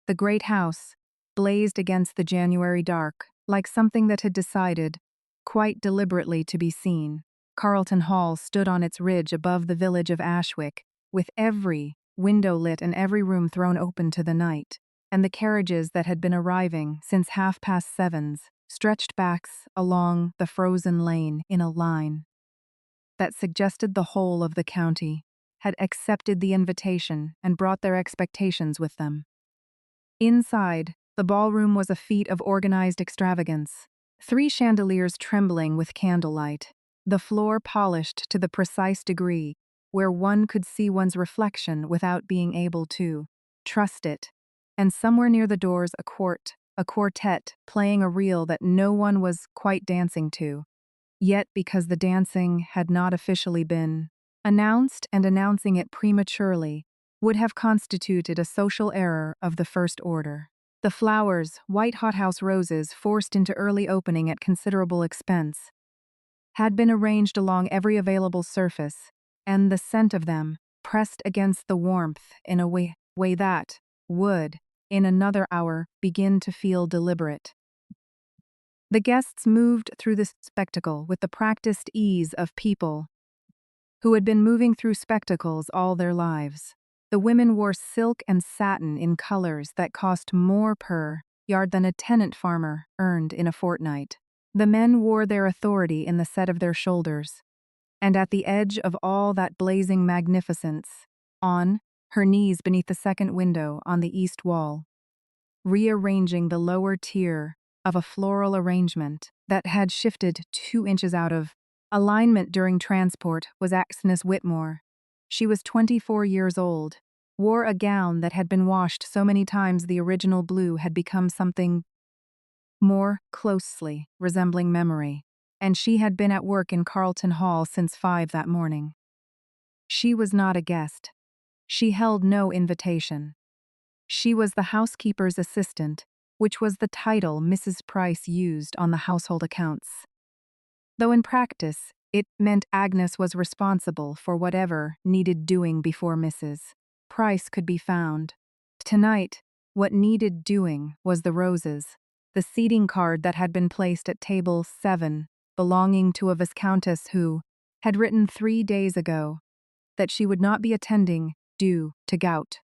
The great house blazed against the January dark, like something that had decided, quite deliberately, to be seen. Carlton Hall stood on its ridge above the village of Ashwick, with every window lit and every room thrown open to the night, and the carriages that had been arriving since 7:30 stretched backs along the frozen lane in a line that suggested the whole of the county had accepted the invitation and brought their expectations with them. Inside, the ballroom was a feat of organized extravagance. 3 chandeliers trembling with candlelight, the floor polished to the precise degree where one could see one's reflection without being able to trust it, and somewhere near the doors a quartet playing a reel that no one was quite dancing to. Yet, because the dancing had not officially been announced, and announcing it prematurely would have constituted a social error of the first order. The flowers, white hothouse roses forced into early opening at considerable expense, had been arranged along every available surface, and the scent of them pressed against the warmth in a way that would, in another hour, begin to feel deliberate. The guests moved through the spectacle with the practiced ease of people who had been moving through spectacles all their lives. The women wore silk and satin in colors that cost more per yard than a tenant farmer earned in a fortnight. The men wore their authority in the set of their shoulders, and at the edge of all that blazing magnificence, on her knees beneath the second window on the east wall, rearranging the lower tier of a floral arrangement that had shifted 2 inches out of alignment during transport, was Agnes Whitmore. She was 24 years old, wore a gown that had been washed so many times the original blue had become something more closely resembling memory, and she had been at work in Carlton Hall since 5 that morning. She was not a guest. She held no invitation. She was the housekeeper's assistant, which was the title Mrs. Price used on the household accounts. Though in practice, it meant Agnes was responsible for whatever needed doing before Mrs. Price could be found. Tonight, what needed doing was the roses, the seating card that had been placed at table 7, belonging to a viscountess who had written 3 days ago that she would not be attending due to gout,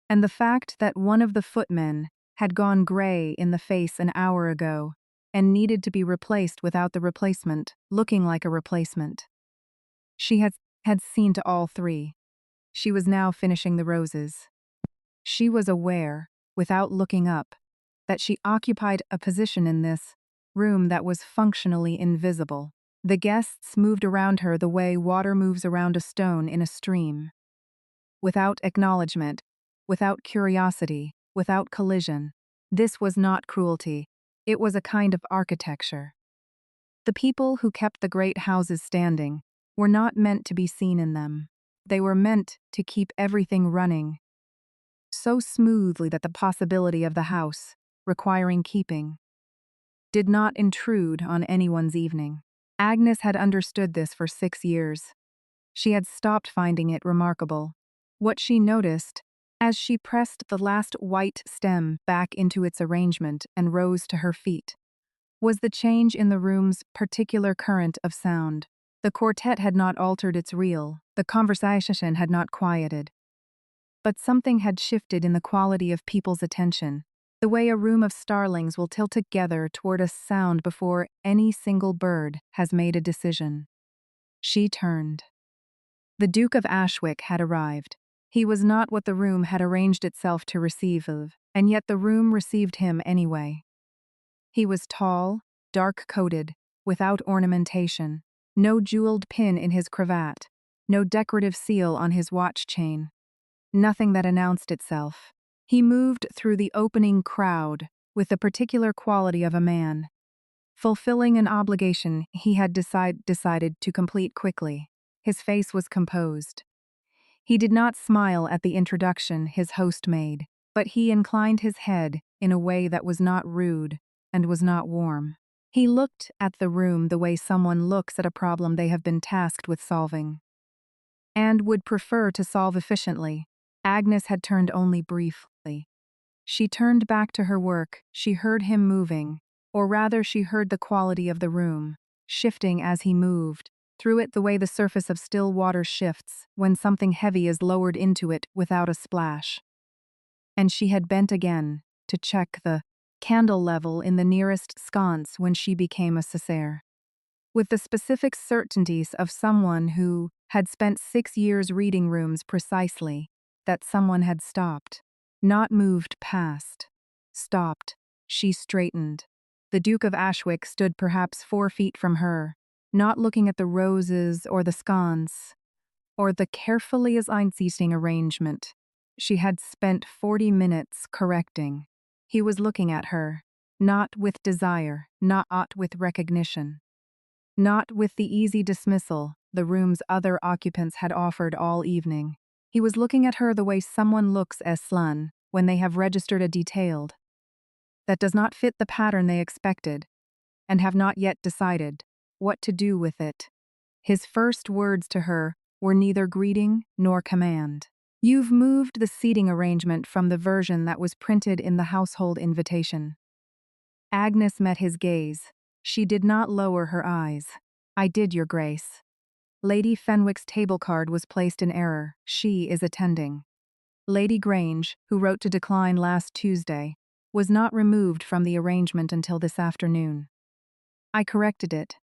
and the fact that one of the footmen had gone gray in the face an hour ago and needed to be replaced without the replacement looking like a replacement. She had seen to all 3. She was now finishing the roses. She was aware, without looking up, that she occupied a position in this room that was functionally invisible. The guests moved around her the way water moves around a stone in a stream. Without acknowledgement, without curiosity, without collision. This was not cruelty. It was a kind of architecture. The people who kept the great houses standing were not meant to be seen in them. They were meant to keep everything running so smoothly that the possibility of the house, requiring keeping, did not intrude on anyone's evening. Agnes had understood this for 6 years. She had stopped finding it remarkable. What she noticed, as she pressed the last white stem back into its arrangement and rose to her feet, was the change in the room's particular current of sound. The quartet had not altered its reel, the conversation had not quieted. But something had shifted in the quality of people's attention, the way a room of starlings will tilt together toward a sound before any single bird has made a decision. She turned. The Duke of Ashwick had arrived. He was not what the room had arranged itself to receive of, and yet the room received him anyway. He was tall, dark-coated, without ornamentation, no jeweled pin in his cravat, no decorative seal on his watch chain. Nothing that announced itself. He moved through the opening crowd with the particular quality of a man, fulfilling an obligation he had decided to complete quickly. His face was composed. He did not smile at the introduction his host made, but he inclined his head in a way that was not rude and was not warm. He looked at the room the way someone looks at a problem they have been tasked with solving, and would prefer to solve efficiently. Agnes had turned only briefly. She turned back to her work. She heard him moving, or rather she heard the quality of the room, shifting as he moved, through it the way the surface of still water shifts when something heavy is lowered into it without a splash. And she had bent again to check the candle level in the nearest sconce when she became a Césaire. With the specific certainties of someone who had spent 6 years reading rooms precisely, that someone had stopped, not moved past. Stopped. She straightened. The Duke of Ashwick stood perhaps 4 feet from her, not looking at the roses or the sconce, or the carefully einseating arrangement she had spent 40 minutes correcting. He was looking at her, not with desire, not with recognition. Not with the easy dismissal the room's other occupants had offered all evening. He was looking at her the way someone looks as slun when they have registered a detailed that does not fit the pattern they expected and have not yet decided what to do with it. His first words to her were neither greeting nor command. "You've moved the seating arrangement from the version that was printed in the household invitation." Agnes met his gaze. She did not lower her eyes. "I did, Your Grace." Lady Fenwick's table card was placed in error. She is attending. Lady Grange, who wrote to decline last Tuesday, was not removed from the arrangement until this afternoon. I corrected it.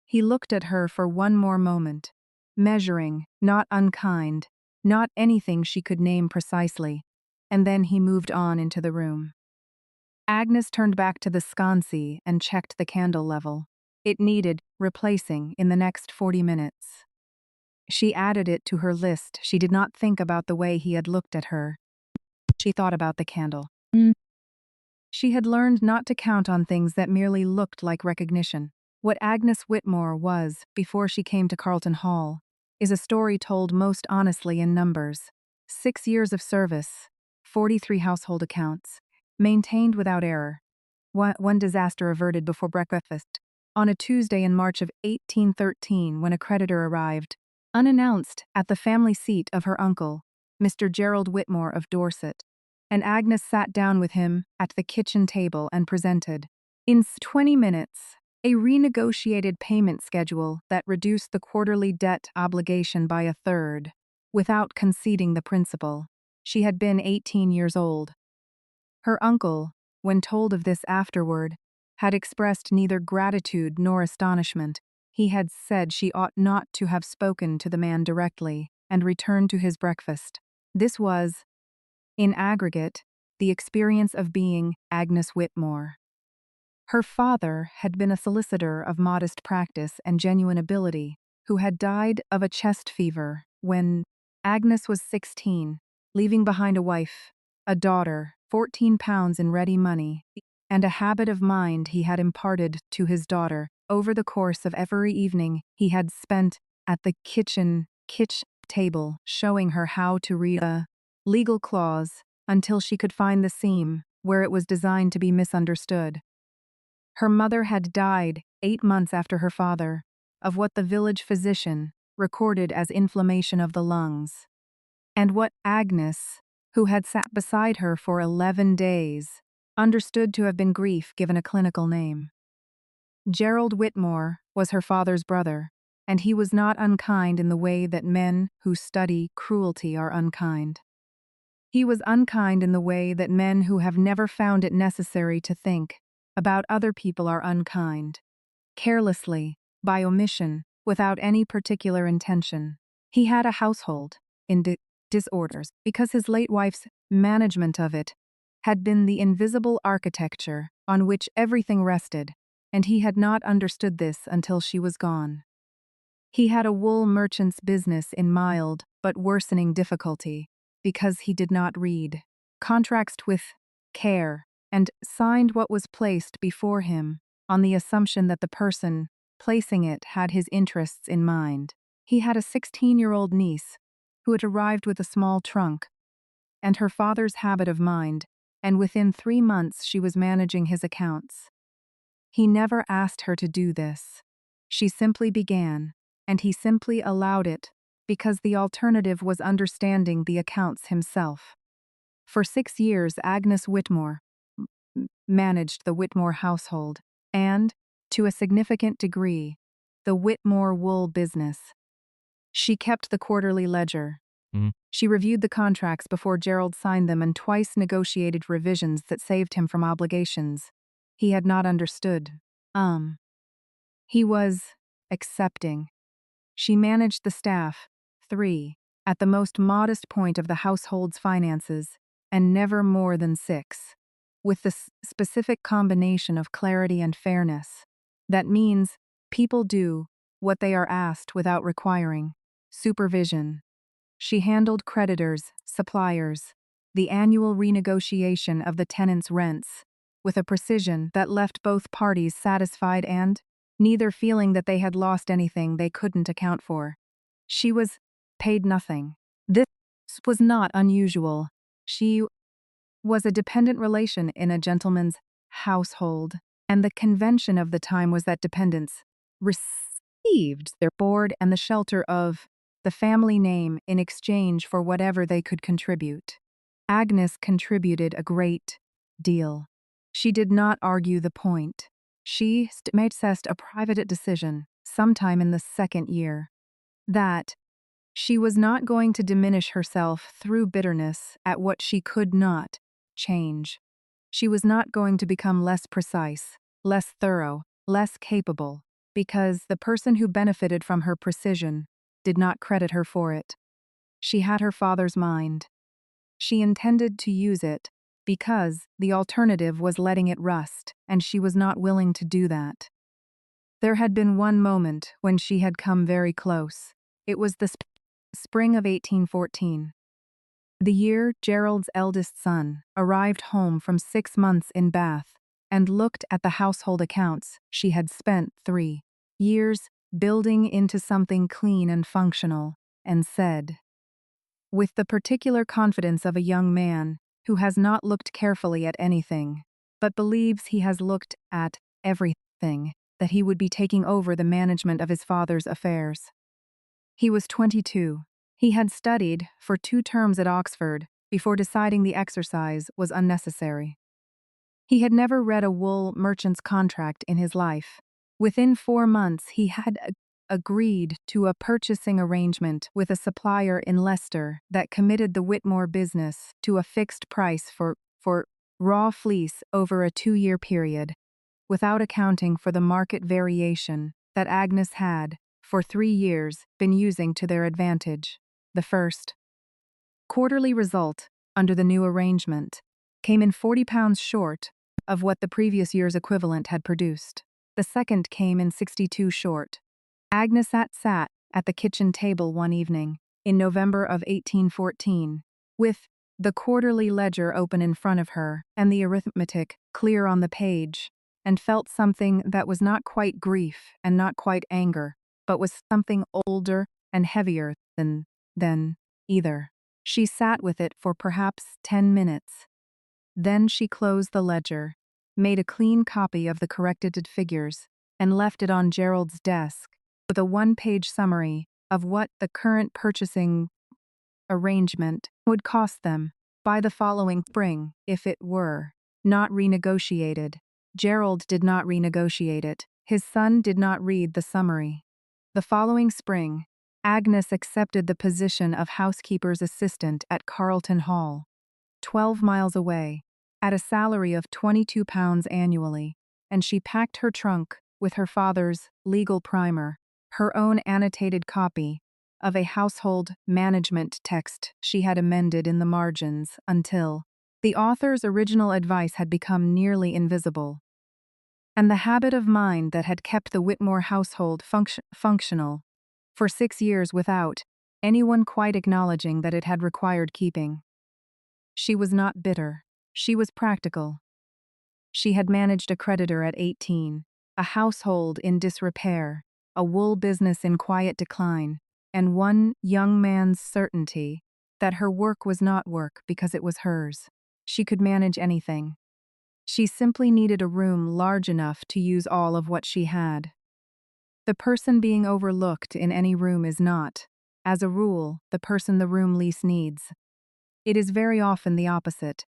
He looked at her for one more moment, measuring, not unkind, not anything she could name precisely, and then he moved on into the room. Agnes turned back to the sconce and checked the candle level. It needed replacing in the next 40 minutes. She added it to her list. She did not think about the way he had looked at her. She thought about the candle. She had learned not to count on things that merely looked like recognition. What Agnes Whitmore was before she came to Carlton Hall is a story told most honestly in numbers. 6 years of service, 43 household accounts, maintained without error. One disaster averted before breakfast. On a Tuesday in March of 1813, when a creditor arrived, unannounced, at the family seat of her uncle, Mr. Gerald Whitmore of Dorset, and Agnes sat down with him at the kitchen table and presented, in 20 minutes, a renegotiated payment schedule that reduced the quarterly debt obligation by a third, without conceding the principal. She had been 18 years old. Her uncle, when told of this afterward, had expressed neither gratitude nor astonishment. He had said she ought not to have spoken to the man directly, and returned to his breakfast. This was, in aggregate, the experience of being Agnes Whitmore. Her father had been a solicitor of modest practice and genuine ability, who had died of a chest fever when Agnes was 16, leaving behind a wife, a daughter, £14 in ready money, and a habit of mind he had imparted to his daughter over the course of every evening he had spent at the kitchen table showing her how to read a legal clause until she could find the seam where it was designed to be misunderstood. Her mother had died 8 months after her father, of what the village physician recorded as inflammation of the lungs, and what Agnes, who had sat beside her for 11 days, understood to have been grief given a clinical name. Gerald Whitmore was her father's brother, and he was not unkind in the way that men who study cruelty are unkind. He was unkind in the way that men who have never found it necessary to think about other people are unkind. Carelessly, by omission, without any particular intention. He had a household in disorders because his late wife's management of it had been the invisible architecture on which everything rested, and he had not understood this until she was gone. He had a wool merchant's business in mild but worsening difficulty because he did not read, contracts with care, and signed what was placed before him on the assumption that the person placing it had his interests in mind. He had a 16-year-old niece who had arrived with a small trunk, and her father's habit of mind, and within 3 months she was managing his accounts. He never asked her to do this. She simply began, and he simply allowed it because the alternative was understanding the accounts himself. For 6 years, Agnes Whitmore managed the Whitmore household and, to a significant degree, the Whitmore wool business. She kept the quarterly ledger. She reviewed the contracts before Gerald signed them and twice negotiated revisions that saved him from obligations he had not understood. He was accepting. She managed the staff, 3, at the most modest point of the household's finances, and never more than 6, with the specific combination of clarity and fairness. That means people do what they are asked without requiring supervision. She handled creditors, suppliers, the annual renegotiation of the tenants' rents, with a precision that left both parties satisfied and neither feeling that they had lost anything they couldn't account for. She was paid nothing. This was not unusual. She was a dependent relation in a gentleman's household, and the convention of the time was that dependents received their board and the shelter of the family name in exchange for whatever they could contribute. Agnes contributed a great deal. She did not argue the point. She made a private decision, sometime in the 2nd year, that she was not going to diminish herself through bitterness at what she could not change. She was not going to become less precise, less thorough, less capable, because the person who benefited from her precision did not credit her for it. She had her father's mind. She intended to use it because the alternative was letting it rust, and she was not willing to do that. There had been one moment when she had come very close. It was the spring of 1814. The year Gerald's eldest son arrived home from 6 months in Bath and looked at the household accounts she had spent 3 years building into something clean and functional, and said, with the particular confidence of a young man who has not looked carefully at anything, but believes he has looked at everything, that he would be taking over the management of his father's affairs. He was 22. He had studied for 2 terms at Oxford before deciding the exercise was unnecessary. He had never read a wool merchant's contract in his life. Within 4 months, he had agreed to a purchasing arrangement with a supplier in Leicester that committed the Whitmore business to a fixed price for raw fleece over a 2-year period, without accounting for the market variation that Agnes had, for 3 years, been using to their advantage. The first quarterly result, under the new arrangement, came in £40 short of what the previous year's equivalent had produced. The second came in 62 short. Agnes sat at the kitchen table one evening, in November of 1814, with the quarterly ledger open in front of her and the arithmetic clear on the page, and felt something that was not quite grief and not quite anger, but was something older and heavier than either. She sat with it for perhaps 10 minutes. Then she closed the ledger, made a clean copy of the corrected figures, and left it on Gerald's desk with a 1-page summary of what the current purchasing arrangement would cost them by the following spring if it were not renegotiated. Gerald did not renegotiate it. His son did not read the summary. The following spring, Agnes accepted the position of housekeeper's assistant at Carlton Hall, 12 miles away, at a salary of £22 annually, and she packed her trunk with her father's legal primer, her own annotated copy of a household management text she had amended in the margins until the author's original advice had become nearly invisible, and the habit of mind that had kept the Whitmore household functional for 6 years without anyone quite acknowledging that it had required keeping. She was not bitter. She was practical. She had managed a creditor at 18, a household in disrepair, a wool business in quiet decline, and one young man's certainty that her work was not work because it was hers. She could manage anything. She simply needed a room large enough to use all of what she had. The person being overlooked in any room is not, as a rule, the person the room least needs. It is very often the opposite.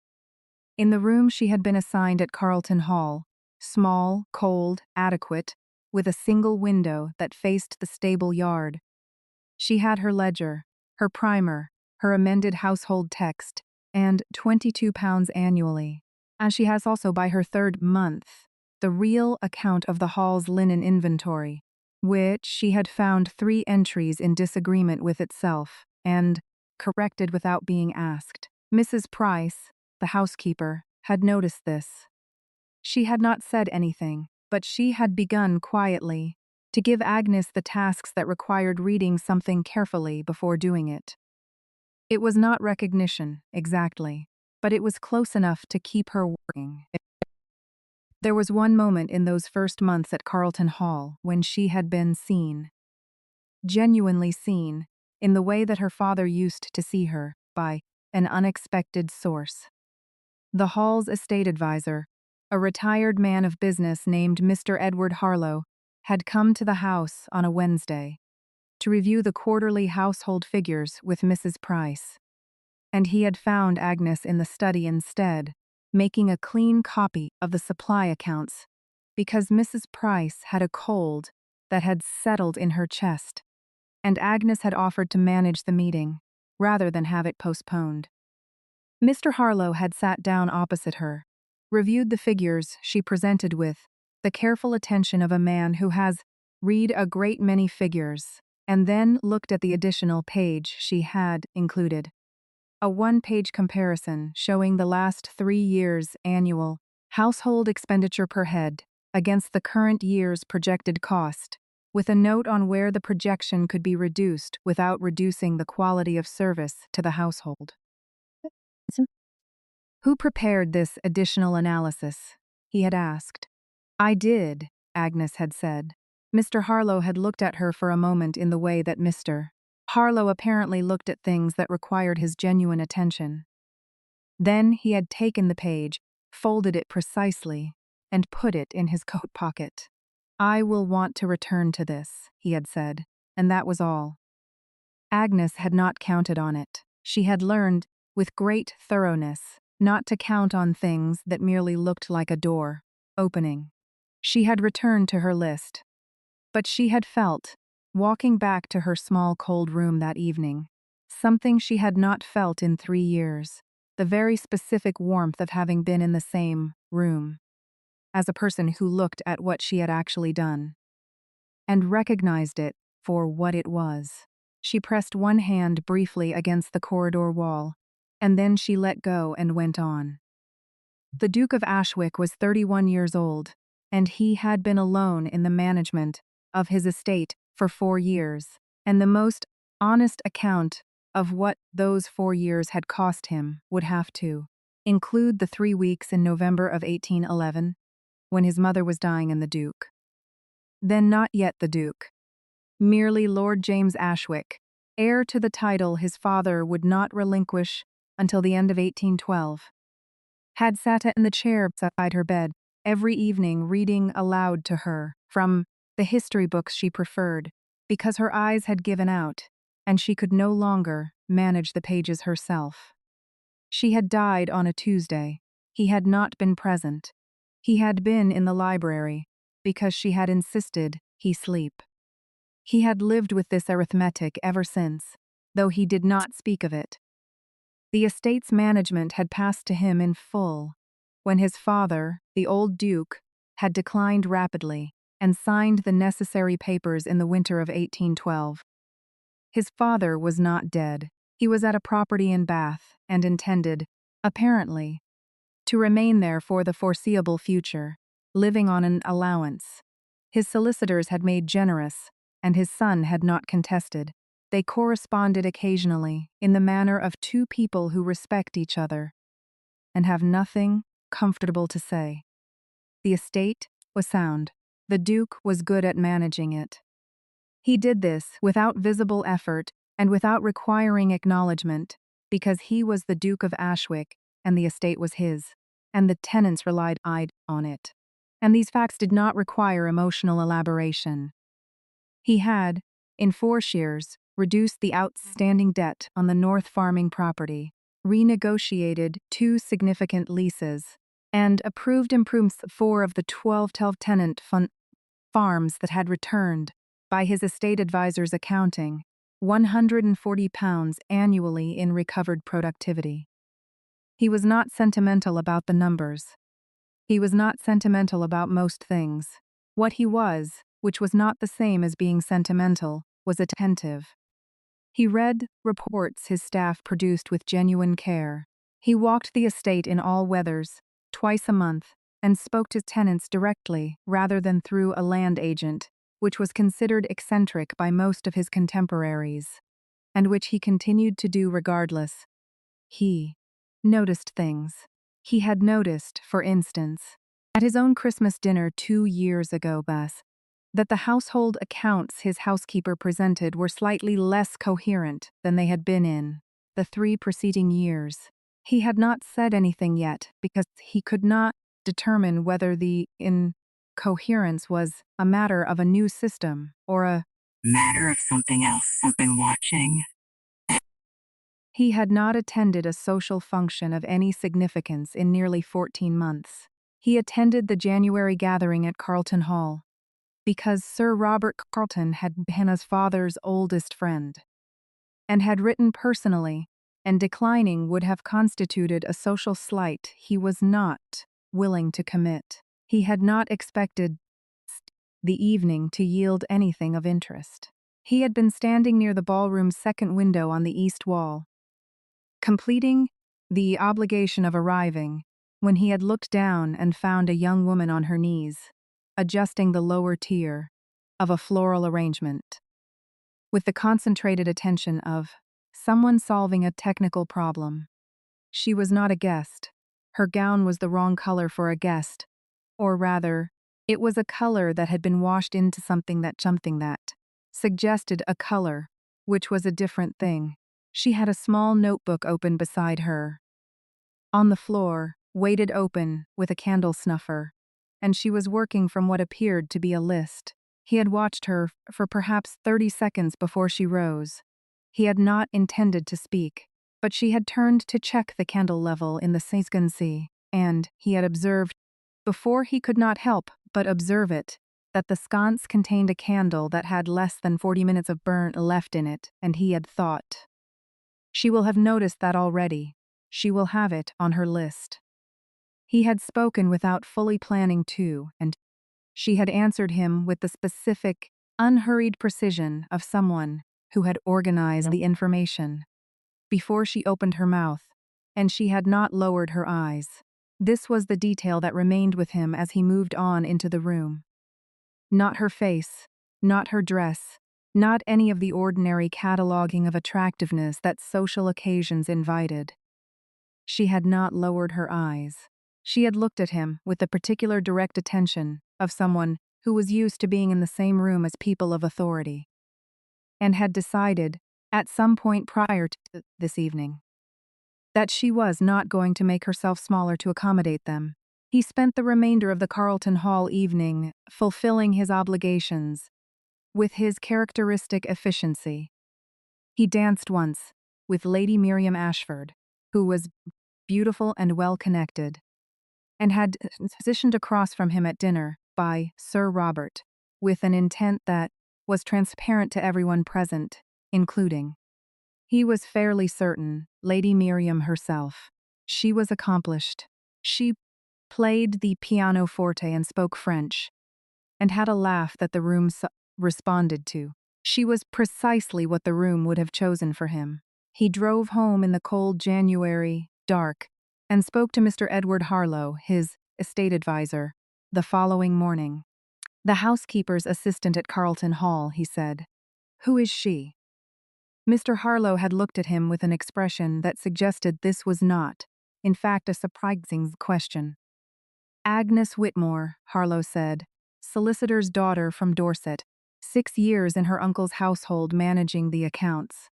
In the room she had been assigned at Carlton Hall, small, cold, adequate, with a single window that faced the stable yard, she had her ledger, her primer, her amended household text, and £22 annually. As she has also by her third month, the real account of the hall's linen inventory, which she had found 3 entries in disagreement with itself, and corrected without being asked. Mrs. Price, the housekeeper, had noticed this. She had not said anything, but she had begun quietly to give Agnes the tasks that required reading something carefully before doing it. It was not recognition, exactly, but it was close enough to keep her working. There was one moment in those first months at Carlton Hall when she had been seen, genuinely seen, in the way that her father used to see her, by an unexpected source. The Hall's estate advisor, a retired man of business named Mr. Edward Harlow, had come to the house on a Wednesday to review the quarterly household figures with Mrs. Price. And he had found Agnes in the study instead, making a clean copy of the supply accounts, because Mrs. Price had a cold that had settled in her chest, and Agnes had offered to manage the meeting, rather than have it postponed. Mr. Harlow had sat down opposite her, reviewed the figures she presented with the careful attention of a man who has read a great many figures, and then looked at the additional page she had included. A 1-page comparison showing the last 3 years' annual household expenditure per head against the current year's projected cost, with a note on where the projection could be reduced without reducing the quality of service to the household. Who prepared this additional analysis? He had asked. I did, Agnes had said. Mr. Harlow had looked at her for a moment in the way that Mr. Harlow apparently looked at things that required his genuine attention. Then he had taken the page, folded it precisely, and put it in his coat pocket. I will want to return to this, he had said, and that was all. Agnes had not counted on it. She had learned, with great thoroughness, not to count on things that merely looked like a door opening. She had returned to her list. But she had felt, walking back to her small cold room that evening, something she had not felt in 3 years, the very specific warmth of having been in the same room, as a person who looked at what she had actually done, and recognized it for what it was. She pressed one hand briefly against the corridor wall, and then she let go and went on. The Duke of Ashwick was 31 years old, and he had been alone in the management of his estate for 4 years, and the most honest account of what those 4 years had cost him would have to include the 3 weeks in November of 1811, when his mother was dying and the Duke. Then not yet the Duke, merely Lord James Ashwick, heir to the title his father would not relinquish until the end of 1812, had sat in the chair beside her bed every evening reading aloud to her from the history books she preferred, because her eyes had given out, and she could no longer manage the pages herself. She had died on a Tuesday. He had not been present. He had been in the library, because she had insisted he sleep. He had lived with this arithmetic ever since, though he did not speak of it. The estate's management had passed to him in full, when his father, the old Duke, had declined rapidly and signed the necessary papers in the winter of 1812. His father was not dead. He was at a property in Bath and intended, apparently, to remain there for the foreseeable future, living on an allowance. His solicitors had made generous, and his son had not contested. They corresponded occasionally in the manner of 2 people who respect each other and have nothing comfortable to say. The estate was sound. The Duke was good at managing it. He did this without visible effort and without requiring acknowledgement, because he was the Duke of Ashwick and the estate was his, and the tenants relied on it. And these facts did not require emotional elaboration. He had, in 4 years, reduced the outstanding debt on the North farming property renegotiated 2 significant leases, and approved improvements 4 of the 12 tenant farms that had returned, by his estate advisor's accounting, £140 annually in recovered productivity. He was not sentimental about the numbers. He was not sentimental about most things. What he was, which was not the same as being sentimental, was attentive. He read reports his staff produced with genuine care. He walked the estate in all weathers, twice a month, and spoke to tenants directly rather than through a land agent, which was considered eccentric by most of his contemporaries, and which he continued to do regardless. He noticed things. He had noticed, for instance, at his own Christmas dinner 2 years ago, that the household accounts his housekeeper presented were slightly less coherent than they had been in the 3 preceding years. He had not said anything yet because he could not determine whether the incoherence was a matter of a new system or a matter of something else I've been watching. He had not attended a social function of any significance in nearly 14 months. He attended the January gathering at Carlton Hall because Sir Robert Carlton had been his father's oldest friend, and had written personally, and declining would have constituted a social slight he was not willing to commit. He had not expected the evening to yield anything of interest. He had been standing near the ballroom's second window on the east wall, completing the obligation of arriving, when he had looked down and found a young woman on her knees, adjusting the lower tier of a floral arrangement, with the concentrated attention of someone solving a technical problem. She was not a guest. Her gown was the wrong color for a guest, or rather, it was a color that had been washed into something that suggested a color, which was a different thing. She had a small notebook open beside her, on the floor, weighted open with a candle snuffer, and she was working from what appeared to be a list. He had watched her for perhaps 30 seconds before she rose. He had not intended to speak, but she had turned to check the candle level in the sconce, and he had observed, before he could not help but observe it, that the sconce contained a candle that had less than 40 minutes of burn left in it, and he had thought, she will have noticed that already. She will have it on her list. He had spoken without fully planning to, and she had answered him with the specific, unhurried precision of someone who had organized the information before she opened her mouth, and she had not lowered her eyes. This was the detail that remained with him as he moved on into the room. Not her face, not her dress, not any of the ordinary cataloging of attractiveness that social occasions invited. She had not lowered her eyes. She had looked at him with the particular direct attention of someone who was used to being in the same room as people of authority, and had decided, at some point prior to this evening, that she was not going to make herself smaller to accommodate them. He spent the remainder of the Carlton Hall evening fulfilling his obligations with his characteristic efficiency. He danced once with Lady Miriam Ashford, who was beautiful and well-connected, and had positioned across from him at dinner by Sir Robert, with an intent that was transparent to everyone present, including, he was fairly certain, Lady Miriam herself. She was accomplished. She played the pianoforte and spoke French, and had a laugh that the room responded to. She was precisely what the room would have chosen for him. He drove home in the cold January dark and spoke to Mr. Edward Harlow, his estate advisor, the following morning. The housekeeper's assistant at Carlton Hall, he said. Who is she? Mr. Harlow had looked at him with an expression that suggested this was not, in fact, a surprising question. Agnes Whitmore, Harlow said, solicitor's daughter from Dorset, 6 years in her uncle's household managing the accounts.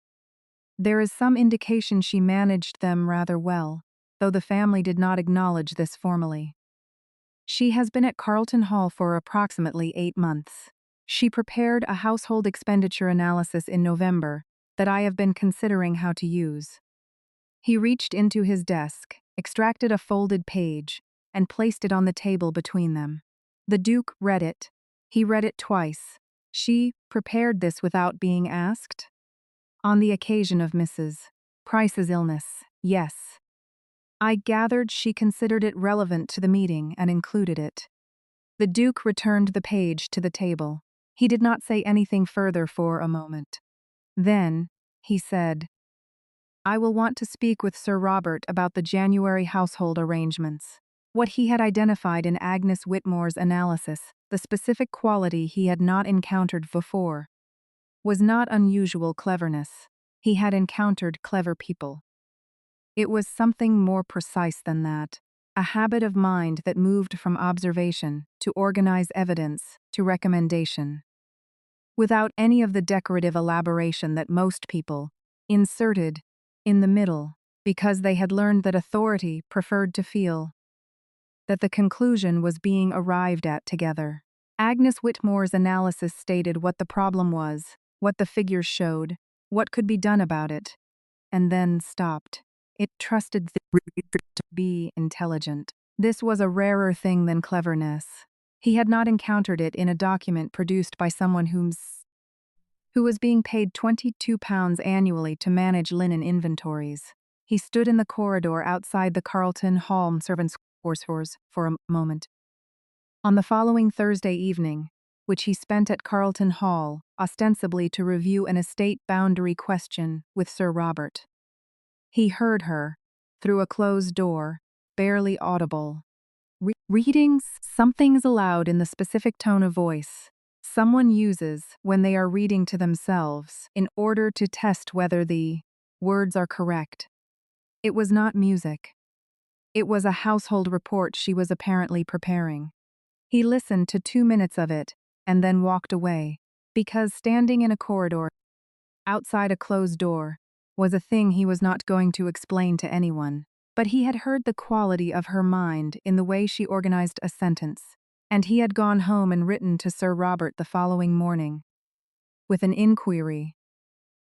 There is some indication she managed them rather well, though the family did not acknowledge this formally. She has been at Carlton Hall for approximately 8 months. She prepared a household expenditure analysis in November that I have been considering how to use. He reached into his desk, extracted a folded page, and placed it on the table between them. The Duke read it. He read it twice. She prepared this without being asked? On the occasion of Mrs. Price's illness, yes. I gathered she considered it relevant to the meeting and included it. The Duke returned the page to the table. He did not say anything further for a moment. Then, he said, I will want to speak with Sir Robert about the January household arrangements. What he had identified in Agnes Whitmore's analysis, the specific quality he had not encountered before, was not unusual cleverness. He had encountered clever people. It was something more precise than that, a habit of mind that moved from observation to organized evidence to recommendation. Without any of the decorative elaboration that most people inserted in the middle, because they had learned that authority preferred to feel that the conclusion was being arrived at together. Agnes Whitmore's analysis stated what the problem was, what the figures showed, what could be done about it, and then stopped. It trusted the reader to be intelligent. This was a rarer thing than cleverness. He had not encountered it in a document produced by someone who was being paid £22 annually to manage linen inventories. He stood in the corridor outside the Carlton Hall servants' quarters for a moment. On the following Thursday evening, which he spent at Carlton Hall, ostensibly to review an estate boundary question with Sir Robert, he heard her, through a closed door, barely audible, reading somethings aloud in the specific tone of voice someone uses when they are reading to themselves in order to test whether the words are correct. It was not music. It was a household report she was apparently preparing. He listened to 2 minutes of it and then walked away, because standing in a corridor, outside a closed door, was a thing he was not going to explain to anyone. But he had heard the quality of her mind in the way she organized a sentence, and he had gone home and written to Sir Robert the following morning with an inquiry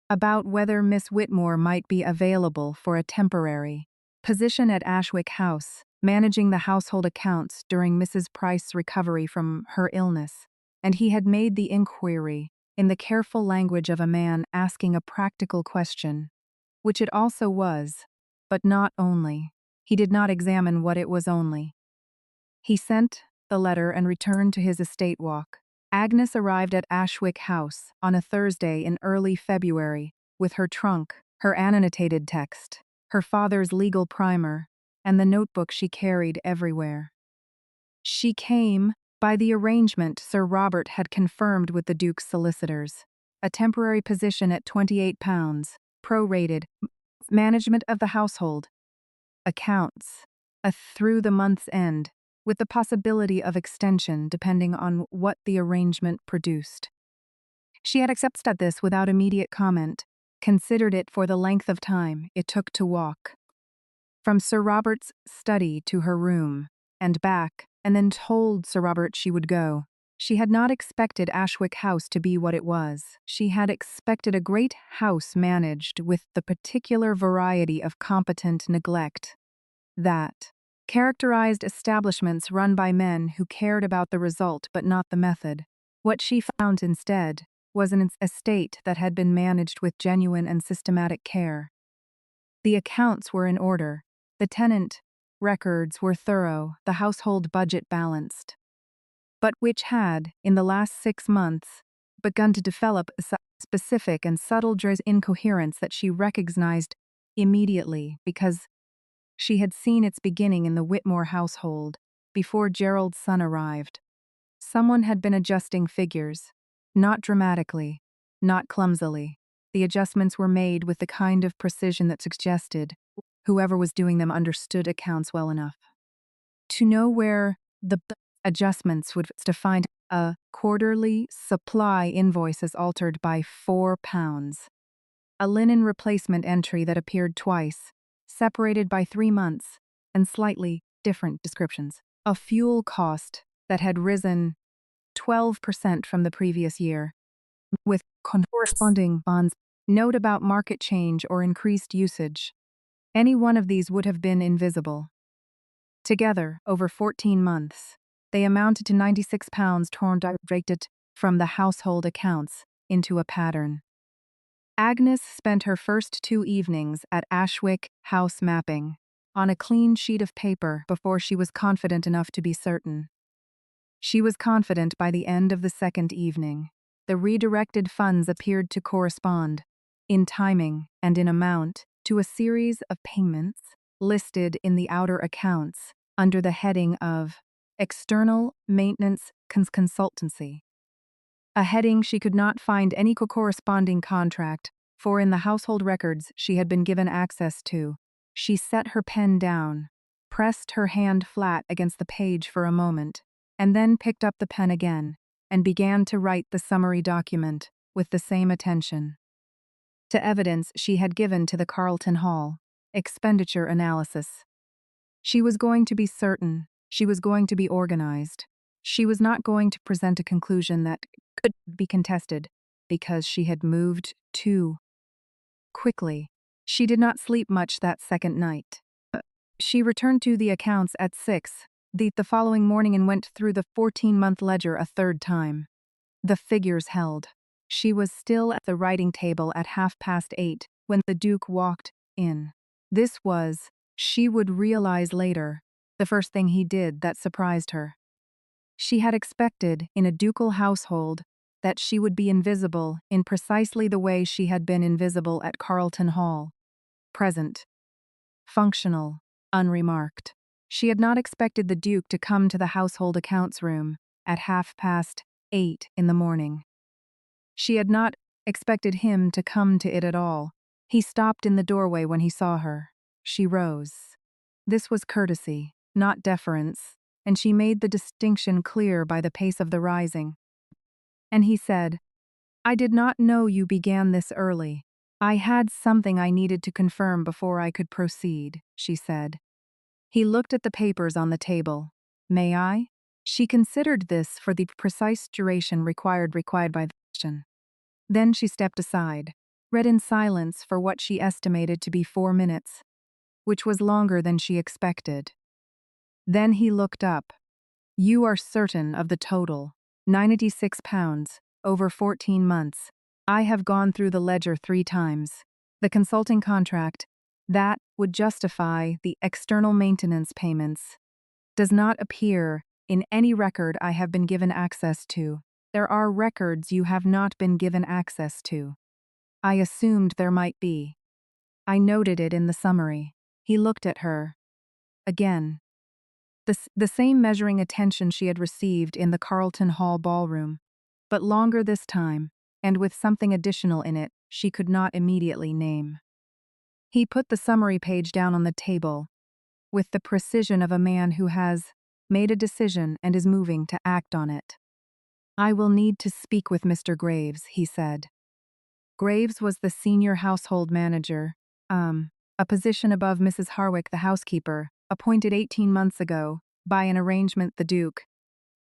about whether Miss Whitmore might be available for a temporary position at Ashwick House, managing the household accounts during Mrs. Price's recovery from her illness, and he had made the inquiry in the careful language of a man asking a practical question, which it also was, but not only. He did not examine what it was only. He sent the letter and returned to his estate walk. Agnes arrived at Ashwick House on a Thursday in early February with her trunk, her annotated text, her father's legal primer, and the notebook she carried everywhere. She came by the arrangement Sir Robert had confirmed with the Duke's solicitors, a temporary position at £28, prorated, management of the household, accounts, through the month's end, with the possibility of extension depending on what the arrangement produced. She had accepted this without immediate comment, considered it for the length of time it took to walk from Sir Robert's study to her room, and back, and then told Sir Robert she would go. She had not expected Ashwick House to be what it was. She had expected a great house managed with the particular variety of competent neglect that characterized establishments run by men who cared about the result but not the method. What she found instead was an estate that had been managed with genuine and systematic care. The accounts were in order, the tenant records were thorough, the household budget balanced, but which had, in the last 6 months, begun to develop a specific and subtle incoherence that she recognized immediately because she had seen its beginning in the Whitmore household before Gerald's son arrived. Someone had been adjusting figures, not dramatically, not clumsily. The adjustments were made with the kind of precision that suggested whoever was doing them understood accounts well enough to know where the adjustments would to find a quarterly supply invoice as altered by £4, a linen replacement entry that appeared twice, separated by 3 months, and slightly different descriptions, a fuel cost that had risen 12% from the previous year, with corresponding bonds, note about market change or increased usage, Any one of these would have been invisible. Together, over 14 months, they amounted to £96 torn directed from the household accounts into a pattern. Agnes spent her first 2 evenings at Ashwick House mapping on a clean sheet of paper before she was confident enough to be certain. She was confident by the end of the second evening. The redirected funds appeared to correspond, in timing and in amount, to a series of payments listed in the outer accounts under the heading of External Maintenance Consultancy. A heading she could not find any corresponding contract, for in the household records she had been given access to. She set her pen down, pressed her hand flat against the page for a moment, and then picked up the pen again, and began to write the summary document with the same attention. To evidence she had given to the Carlton Hall expenditure analysis. She was going to be certain, she was going to be organized. She was not going to present a conclusion that could be contested because she had moved too quickly. She did not sleep much that second night. She returned to the accounts at 6 the following morning and went through the 14-month ledger a third time. The figures held. She was still at the writing table at 8:30 when the Duke walked in. This was, she would realize later, the first thing he did that surprised her. She had expected, in a ducal household, that she would be invisible in precisely the way she had been invisible at Carlton Hall. Present. Functional. Unremarked. She had not expected the Duke to come to the household accounts room at 8:30 in the morning. She had not expected him to come to it at all. He stopped in the doorway when he saw her. She rose. This was courtesy, not deference, and she made the distinction clear by the pace of the rising. And he said, "I did not know you began this early. I had something I needed to confirm before I could proceed," she said. He looked at the papers on the table. "May I?" She considered this for the precise duration required by the question. Then she stepped aside, read in silence for what she estimated to be 4 minutes, which was longer than she expected. Then he looked up. "You are certain of the total, £96, over 14 months. I have gone through the ledger 3 times. The consulting contract, that would justify the external maintenance payments, does not appear in any record I have been given access to. There are records you have not been given access to. I assumed there might be. I noted it in the summary." He looked at her. Again. The same measuring attention she had received in the Carlton Hall ballroom, but longer this time, and with something additional in it she could not immediately name. He put the summary page down on the table, with the precision of a man who has made a decision and is moving to act on it. "I will need to speak with Mr. Graves," he said. Graves was the senior household manager, a position above Mrs. Harwick, the housekeeper, appointed 18 months ago, by an arrangement the Duke,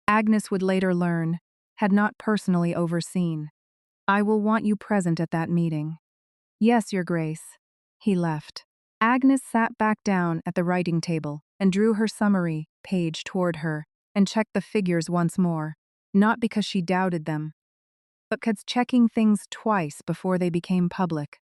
Agnes would later learn, had not personally overseen. "I will want you present at that meeting." "Yes, Your Grace." He left. Agnes sat back down at the writing table and drew her summary page toward her and checked the figures once more, not because she doubted them, but because checking things twice before they became public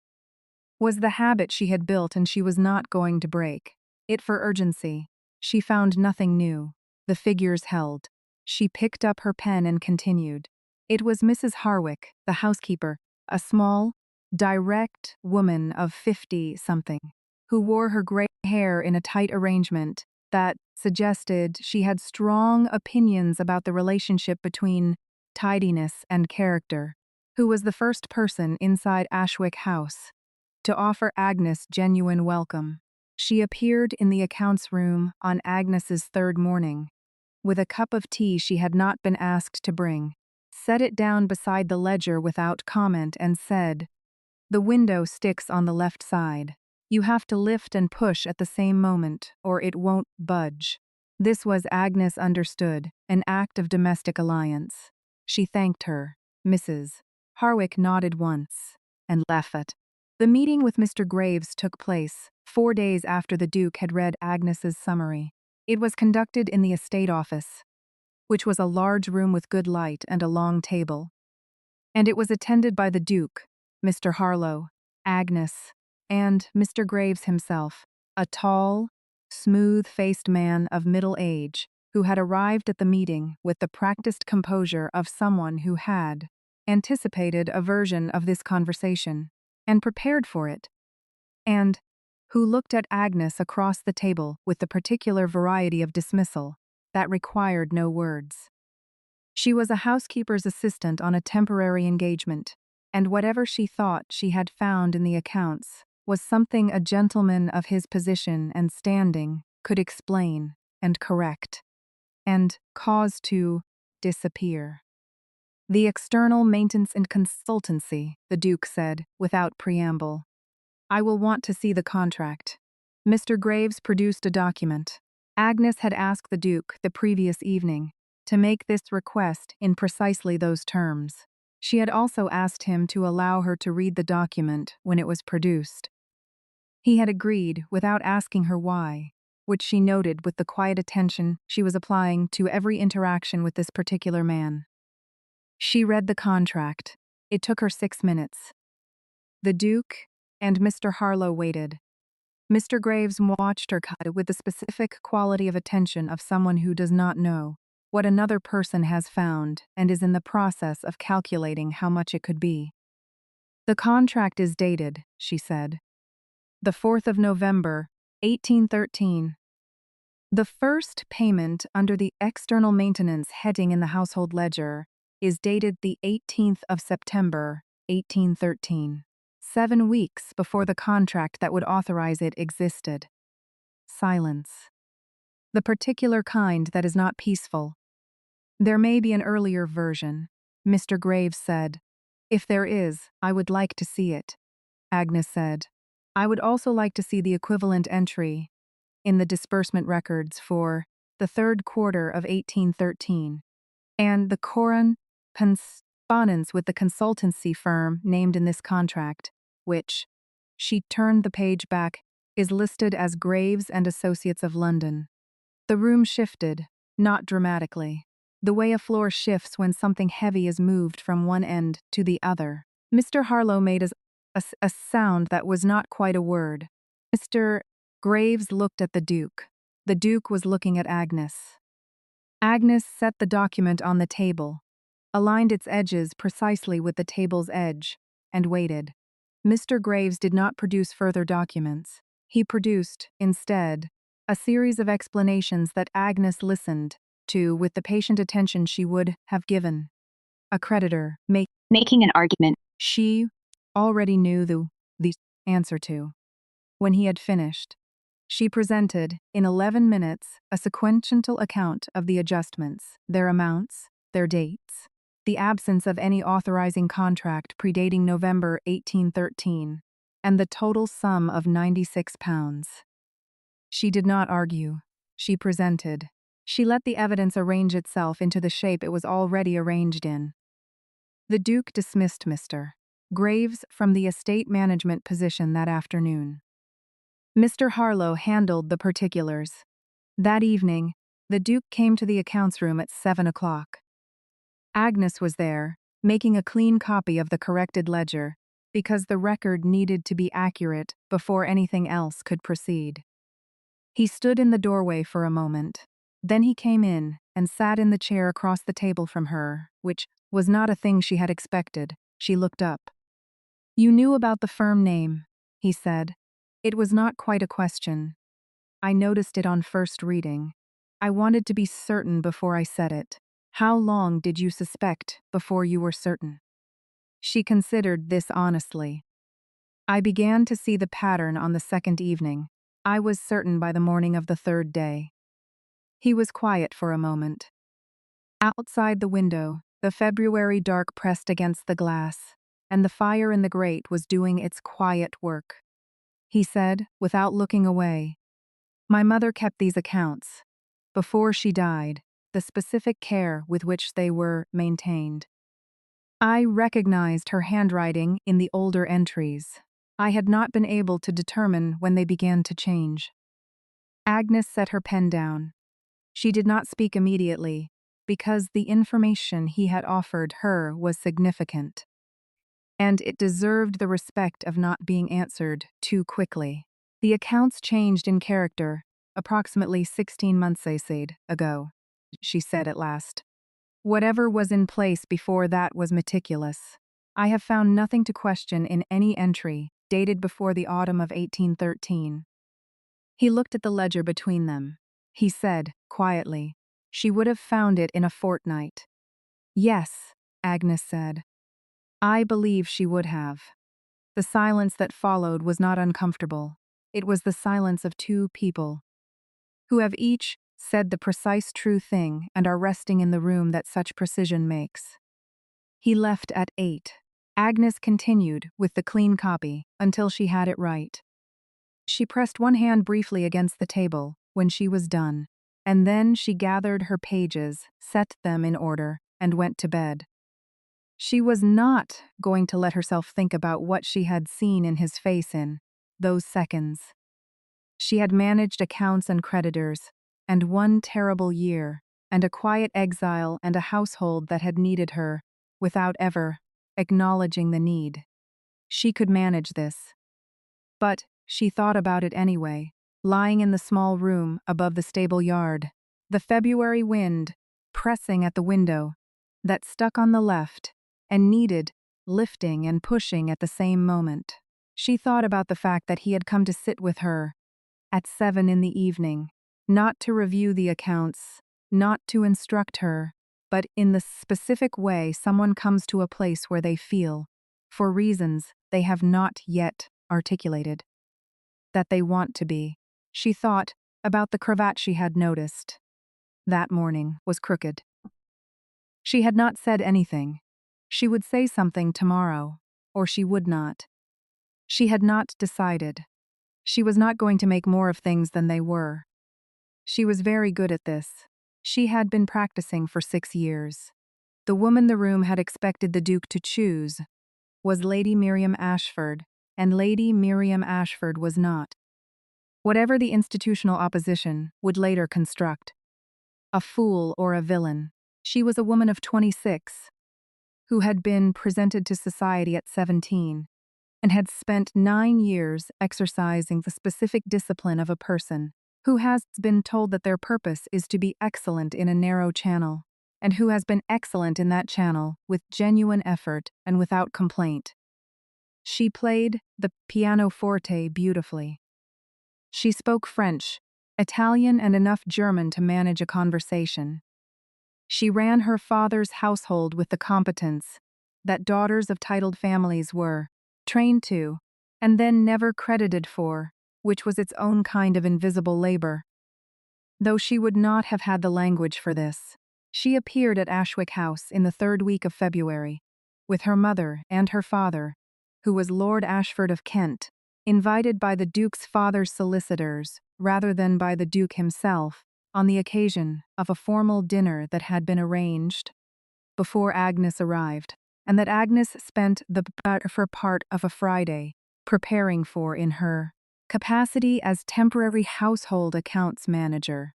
was the habit she had built and she was not going to break it for urgency. She found nothing new. The figures held. She picked up her pen and continued. It was Mrs. Harwick, the housekeeper, a small, direct woman of 50-something, who wore her gray hair in a tight arrangement that suggested she had strong opinions about the relationship between tidiness and character, who was the first person inside Ashwick House to offer Agnes genuine welcome. She appeared in the accounts room on Agnes's 3rd morning, with a cup of tea she had not been asked to bring, set it down beside the ledger without comment and said, "The window sticks on the left side. You have to lift and push at the same moment, or it won't budge." This was, Agnes understood, an act of domestic alliance. She thanked her. Mrs. Harwick nodded once and left. The meeting with Mr. Graves took place 4 days after the Duke had read Agnes's summary. It was conducted in the estate office, which was a large room with good light and a long table, and it was attended by the Duke, Mr. Harlow, Agnes, and Mr. Graves himself, a tall, smooth-faced man of middle age who had arrived at the meeting with the practiced composure of someone who had anticipated a version of this conversation and prepared for it, and who looked at Agnes across the table with the particular variety of dismissal that required no words. She was a housekeeper's assistant on a temporary engagement, and whatever she thought she had found in the accounts was something a gentleman of his position and standing could explain and correct, and cause to disappear. The external maintenance and consultancy, the Duke said, without preamble. I will want to see the contract. Mr. Graves produced a document. Agnes had asked the Duke the previous evening to make this request in precisely those terms. She had also asked him to allow her to read the document when it was produced. He had agreed without asking her why, which she noted with the quiet attention she was applying to every interaction with this particular man. She read the contract. It took her 6 minutes. The Duke and Mr. Harlow waited. Mr. Graves watched her cut with the specific quality of attention of someone who does not know what another person has found and is in the process of calculating how much it could be. The contract is dated, she said. The 4th of November, 1813. The first payment under the external maintenance heading in the household ledger is dated the 18th of September, 1813. 7 weeks before the contract that would authorize it existed. Silence. The particular kind that is not peaceful. There may be an earlier version, Mr. Graves said. If there is, I would like to see it, Agnes said. I would also like to see the equivalent entry in the disbursement records for the 3rd quarter of 1813, and the correspondence with the consultancy firm named in this contract, which, she turned the page back, is listed as Graves and Associates of London. The room shifted, not dramatically, the way a floor shifts when something heavy is moved from one end to the other. Mr. Harlow made a sound that was not quite a word. Mr. Graves looked at the Duke. The Duke was looking at Agnes. Agnes set the document on the table, aligned its edges precisely with the table's edge, and waited. Mr. Graves did not produce further documents. He produced, instead, a series of explanations that Agnes listened to with the patient attention she would have given a creditor making an argument she already knew the answer to. When he had finished, she presented, in 11 minutes, a sequential account of the adjustments, their amounts, their dates, the absence of any authorizing contract predating November 1813, and the total sum of £96. She did not argue. She presented. She let the evidence arrange itself into the shape it was already arranged in. The Duke dismissed Mr. Graves from the estate management position that afternoon. Mr. Harlow handled the particulars. That evening, the Duke came to the accounts room at 7 o'clock. Agnes was there, making a clean copy of the corrected ledger, because the record needed to be accurate before anything else could proceed. He stood in the doorway for a moment. Then he came in and sat in the chair across the table from her, which was not a thing she had expected. She looked up. You knew about the firm name, he said. It was not quite a question. I noticed it on first reading. I wanted to be certain before I said it. How long did you suspect before you were certain? She considered this honestly. I began to see the pattern on the 2nd evening. I was certain by the morning of the 3rd day. He was quiet for a moment. Outside the window, the February dark pressed against the glass, and the fire in the grate was doing its quiet work. He said, without looking away, My mother kept these accounts. Before she died, the specific care with which they were maintained. I recognized her handwriting in the older entries. I had not been able to determine when they began to change. Agnes set her pen down. She did not speak immediately, because the information he had offered her was significant, and it deserved the respect of not being answered too quickly. The accounts changed in character approximately 16 months ago, she said at last. Whatever was in place before that was meticulous. I have found nothing to question in any entry dated before the autumn of 1813. He looked at the ledger between them. He said, quietly, "She would have found it in a fortnight." "Yes," Agnes said. "I believe she would have." The silence that followed was not uncomfortable. It was the silence of two people who have each said the precise true thing and are resting in the room that such precision makes. He left at 8. Agnes continued with the clean copy until she had it right. She pressed one hand briefly against the table when she was done, and then she gathered her pages, set them in order, and went to bed. She was not going to let herself think about what she had seen in his face in those seconds. She had managed accounts and creditors, and one terrible year, and a quiet exile and a household that had needed her, without ever acknowledging the need. She could manage this. But she thought about it anyway, lying in the small room above the stable yard, the February wind pressing at the window that stuck on the left and needed lifting and pushing at the same moment. She thought about the fact that he had come to sit with her at 7 in the evening, not to review the accounts, not to instruct her, but in the specific way someone comes to a place where they feel, for reasons they have not yet articulated, that they want to be. She thought about the cravat she had noticed. That morning was crooked. She had not said anything. She would say something tomorrow, or she would not. She had not decided. She was not going to make more of things than they were. She was very good at this. She had been practicing for 6 years. The woman the room had expected the Duke to choose was Lady Miriam Ashford, and Lady Miriam Ashford was not. Whatever the institutional opposition would later construct, a fool or a villain, she was a woman of 26, who had been presented to society at 17, and had spent 9 years exercising the specific discipline of a person who has been told that their purpose is to be excellent in a narrow channel, and who has been excellent in that channel with genuine effort and without complaint. She played the pianoforte beautifully. She spoke French, Italian, and enough German to manage a conversation. She ran her father's household with the competence that daughters of titled families were trained to, and then never credited for, which was its own kind of invisible labor. Though she would not have had the language for this, she appeared at Ashwick House in the 3rd week of February, with her mother and her father, who was Lord Ashford of Kent, invited by the Duke's father's solicitors, rather than by the Duke himself, on the occasion of a formal dinner that had been arranged before Agnes arrived, and that Agnes spent the better part of a Friday preparing for in her capacity as temporary household accounts manager,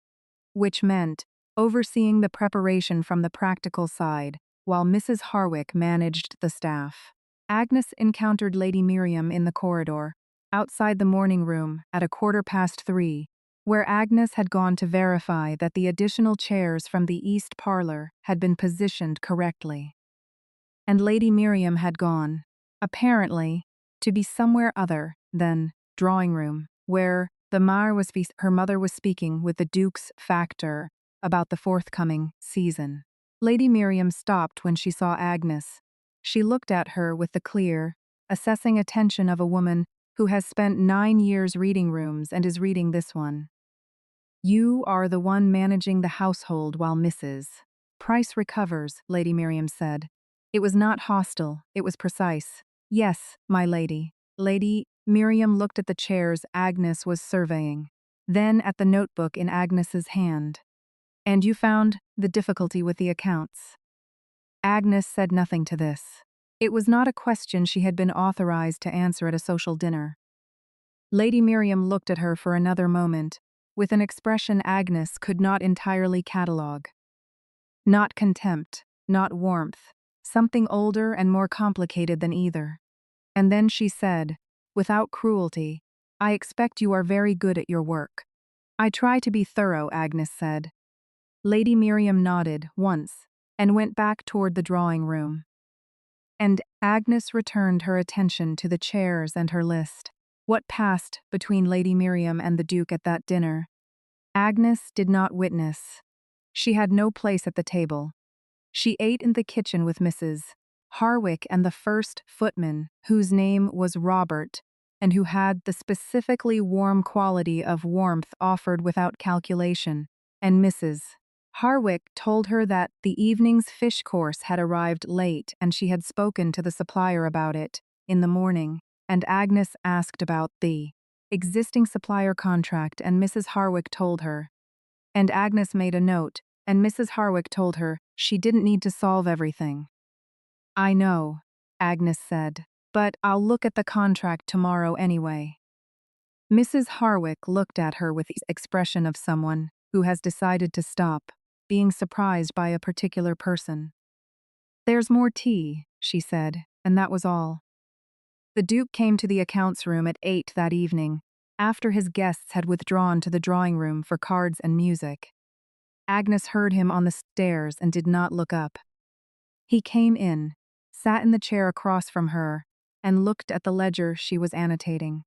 which meant overseeing the preparation from the practical side while Mrs. Harwick managed the staff. Agnes encountered Lady Miriam in the corridor, outside the morning room at 3:15, where Agnes had gone to verify that the additional chairs from the east parlor had been positioned correctly. And Lady Miriam had gone, apparently, to be somewhere other than drawing room, where her mother was speaking with the Duke's factor about the forthcoming season. Lady Miriam stopped when she saw Agnes. She looked at her with the clear, assessing attention of a woman who has spent 9 years reading rooms and is reading this one. "You are the one managing the household while Mrs. Price recovers," Lady Miriam said. It was not hostile, it was precise. "Yes, my lady." Lady Miriam looked at the chairs Agnes was surveying, then at the notebook in Agnes's hand. "And you found the difficulty with the accounts?" Agnes said nothing to this. It was not a question she had been authorized to answer at a social dinner. Lady Miriam looked at her for another moment, with an expression Agnes could not entirely catalogue. Not contempt, not warmth, something older and more complicated than either. And then she said, without cruelty, "I expect you are very good at your work." "I try to be thorough," Agnes said. Lady Miriam nodded once and went back toward the drawing room. And Agnes returned her attention to the chairs and her list. What passed between Lady Miriam and the Duke at that dinner, Agnes did not witness. She had no place at the table. She ate in the kitchen with Mrs. Harwick and the first footman, whose name was Robert, and who had the specifically warm quality of warmth offered without calculation, and Mrs. Harwick told her that the evening's fish course had arrived late and she had spoken to the supplier about it in the morning, and Agnes asked about the existing supplier contract and Mrs. Harwick told her. And Agnes made a note, and Mrs. Harwick told her she didn't need to solve everything. "I know," Agnes said, "but I'll look at the contract tomorrow anyway." Mrs. Harwick looked at her with the expression of someone who has decided to stop being surprised by a particular person. "There's more tea," she said, and that was all. The Duke came to the accounts room at 8 that evening, after his guests had withdrawn to the drawing room for cards and music. Agnes heard him on the stairs and did not look up. He came in, sat in the chair across from her, and looked at the ledger she was annotating.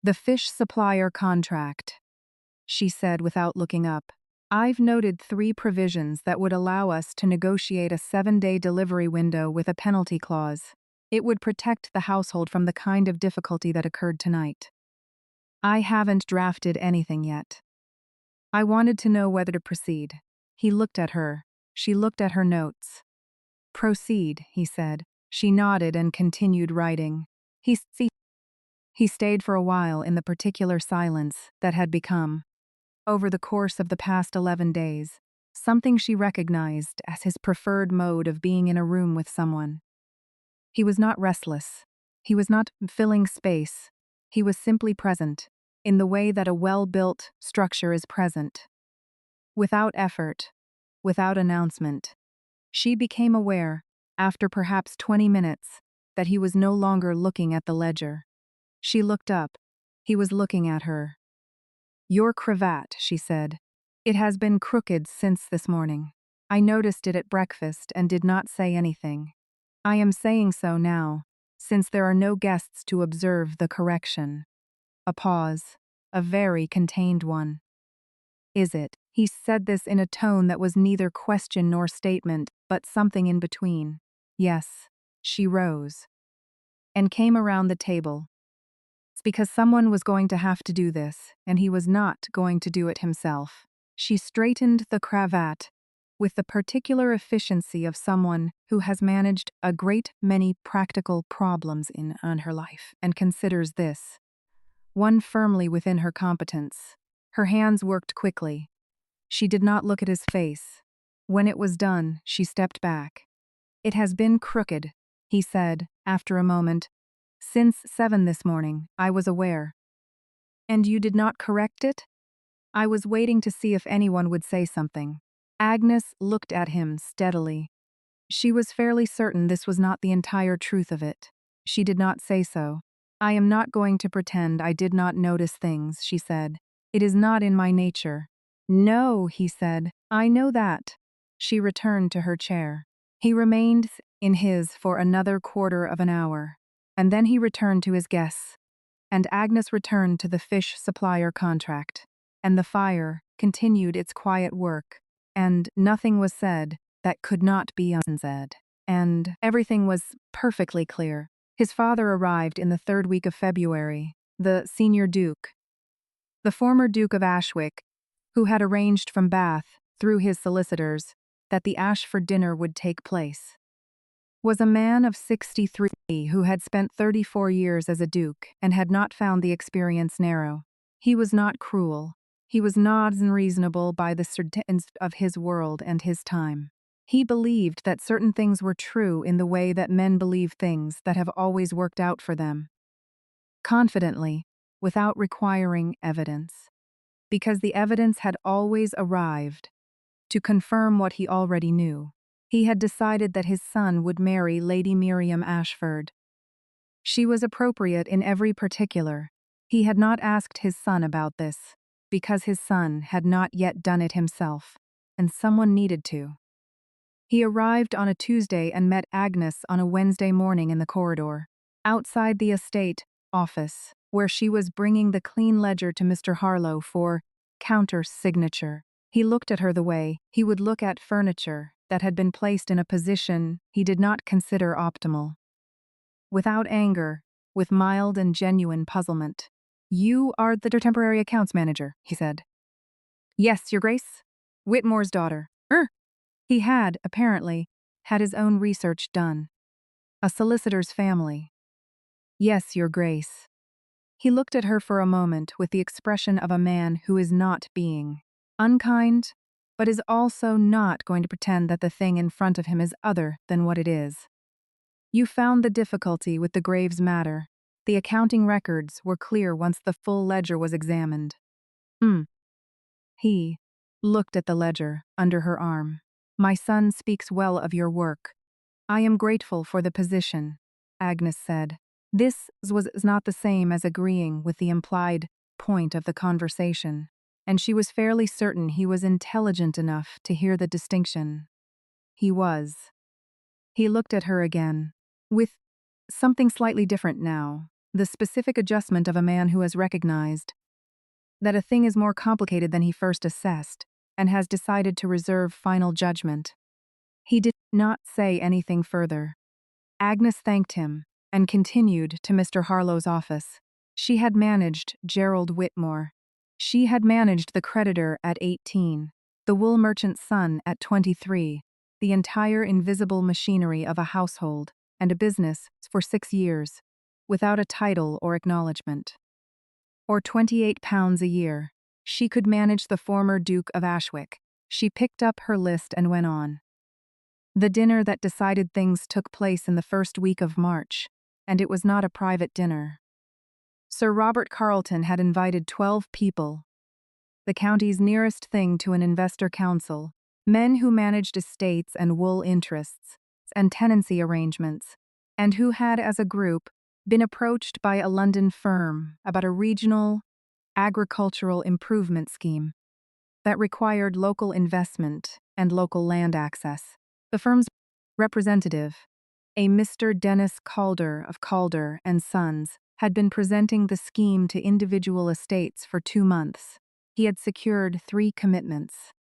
"The fish supplier contract," she said without looking up. "I've noted 3 provisions that would allow us to negotiate a 7-day delivery window with a penalty clause. It would protect the household from the kind of difficulty that occurred tonight. I haven't drafted anything yet. I wanted to know whether to proceed." He looked at her. She looked at her notes. "Proceed," he said. She nodded and continued writing. He stayed for a while in the particular silence that had become, over the course of the past 11 days, something she recognized as his preferred mode of being in a room with someone. He was not restless. He was not filling space. He was simply present, in the way that a well-built structure is present. Without effort, without announcement, she became aware, after perhaps 20 minutes, that he was no longer looking at the ledger. She looked up. He was looking at her. "Your cravat," she said. "It has been crooked since this morning. I noticed it at breakfast and did not say anything. I am saying so now, since there are no guests to observe the correction." A pause, a very contained one. "Is it?" He said this in a tone that was neither question nor statement, but something in between. "Yes." She rose and came around the table. "It's because someone was going to have to do this, and he was not going to do it himself." She straightened the cravat with the particular efficiency of someone who has managed a great many practical problems in her life and considers this one firmly within her competence. Her hands worked quickly. She did not look at his face. When it was done, she stepped back. "It has been crooked," he said, after a moment. "Since 7 this morning, I was aware." "And you did not correct it?" "I was waiting to see if anyone would say something." Agnes looked at him steadily. She was fairly certain this was not the entire truth of it. She did not say so. "I am not going to pretend I did not notice things," she said. "It is not in my nature." "No," he said. "I know that." She returned to her chair. He remained in his for another quarter of an hour, and then he returned to his guests, and Agnes returned to the fish supplier contract, and the fire continued its quiet work, and nothing was said that could not be unsaid, and everything was perfectly clear. His father arrived in the 3rd week of February, the senior duke, the former Duke of Ashwick, who had arranged from Bath, through his solicitors, that the Ashford dinner would take place, was a man of 63 who had spent 34 years as a duke and had not found the experience narrow. He was not cruel. He was not unreasonable by the certainties of his world and his time. He believed that certain things were true in the way that men believe things that have always worked out for them. Confidently, without requiring evidence. Because the evidence had always arrived to confirm what he already knew. He had decided that his son would marry Lady Miriam Ashford. She was appropriate in every particular. He had not asked his son about this, because his son had not yet done it himself, and someone needed to. He arrived on a Tuesday and met Agnes on a Wednesday morning in the corridor, outside the estate office, where she was bringing the clean ledger to Mr. Harlow for counter-signature. He looked at her the way he would look at furniture that had been placed in a position he did not consider optimal. Without anger, with mild and genuine puzzlement. "You are the temporary accounts manager," he said. "Yes, Your Grace. Whitmore's daughter." He had, apparently, had his own research done. "A solicitor's family." "Yes, Your Grace." He looked at her for a moment with the expression of a man who is not being unkind, but is also not going to pretend that the thing in front of him is other than what it is. "You found the difficulty with the Graves matter. The accounting records were clear once the full ledger was examined." He looked at the ledger under her arm. "My son speaks well of your work. I am grateful for the position," Agnes said. This was not the same as agreeing with the implied point of the conversation, and she was fairly certain he was intelligent enough to hear the distinction. He was. He looked at her again, with something slightly different now, the specific adjustment of a man who has recognized that a thing is more complicated than he first assessed, and has decided to reserve final judgment. He did not say anything further. Agnes thanked him, and continued to Mr. Harlow's office. She had managed Gerald Whitmore. She had managed the creditor at 18, the wool merchant's son at 23, the entire invisible machinery of a household and a business for 6 years, without a title or acknowledgement. Or £28 a year. She could manage the former Duke of Ashwick. She picked up her list and went on. The dinner that decided things took place in the first week of March, and it was not a private dinner. Sir Robert Carlton had invited 12 people, the county's nearest thing to an investor council, men who managed estates and wool interests, and tenancy arrangements, and who had, as a group, been approached by a London firm about a regional agricultural improvement scheme that required local investment and local land access. The firm's representative, a Mr. Dennis Calder of Calder and Sons, had been presenting the scheme to individual estates for 2 months. He had secured 3 commitments.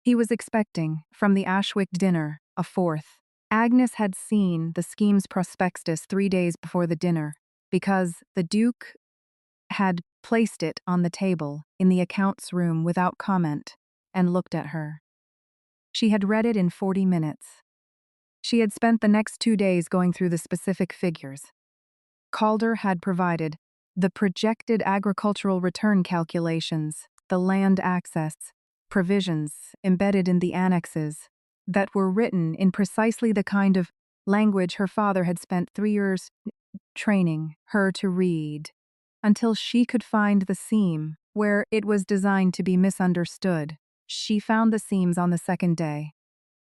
He was expecting, from the Ashwick dinner, a 4th. Agnes had seen the scheme's prospectus 3 days before the dinner, because the Duke had placed it on the table in the accounts room without comment, and looked at her. She had read it in 40 minutes. She had spent the next 2 days going through the specific figures. Calder had provided the projected agricultural return calculations, the land access provisions embedded in the annexes, that were written in precisely the kind of language her father had spent 3 years training her to read, until she could find the seam where it was designed to be misunderstood. She found the seams on the second day.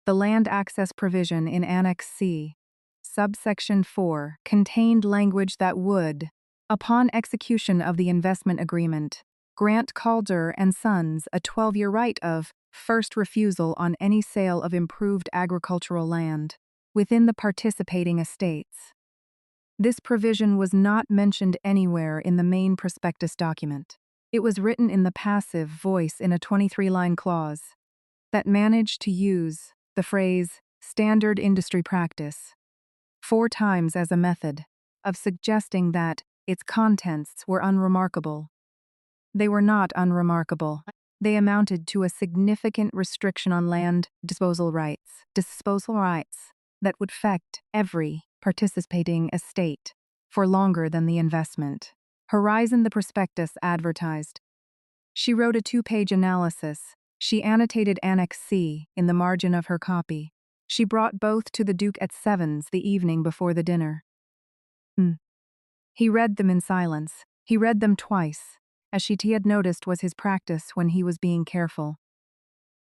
The land access provision in Annex C, subsection 4, contained language that would, upon execution of the investment agreement, grant Calder and Sons a 12-year right of first refusal on any sale of improved agricultural land within the participating estates. This provision was not mentioned anywhere in the main prospectus document. It was written in the passive voice in a 23-line clause that managed to use the phrase standard industry practice 4 times as a method of suggesting that its contents were unremarkable. They were not unremarkable. They amounted to a significant restriction on land disposal rights that would affect every participating estate for longer than the investment. Horizon, the prospectus, advertised. She wrote a 2-page analysis. She annotated Annex C in the margin of her copy. She brought both to the Duke at 7s the evening before the dinner. He read them in silence. He read them twice, as she had noticed was his practice when he was being careful.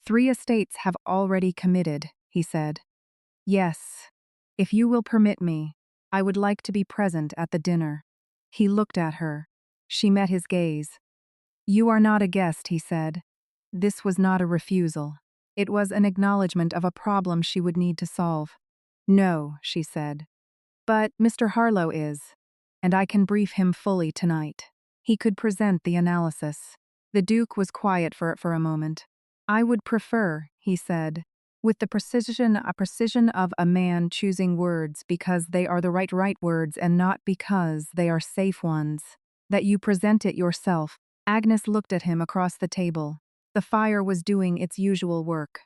3 estates have already committed, he said. Yes. If you will permit me, I would like to be present at the dinner. He looked at her. She met his gaze. You are not a guest, he said. This was not a refusal. It was an acknowledgement of a problem she would need to solve. No, she said. But Mr. Harlow is, and I can brief him fully tonight. He could present the analysis. The Duke was quiet for a moment. I would prefer, he said, with the precision of a man choosing words because they are the right words and not because they are safe ones, that you present it yourself. Agnes looked at him across the table. The fire was doing its usual work.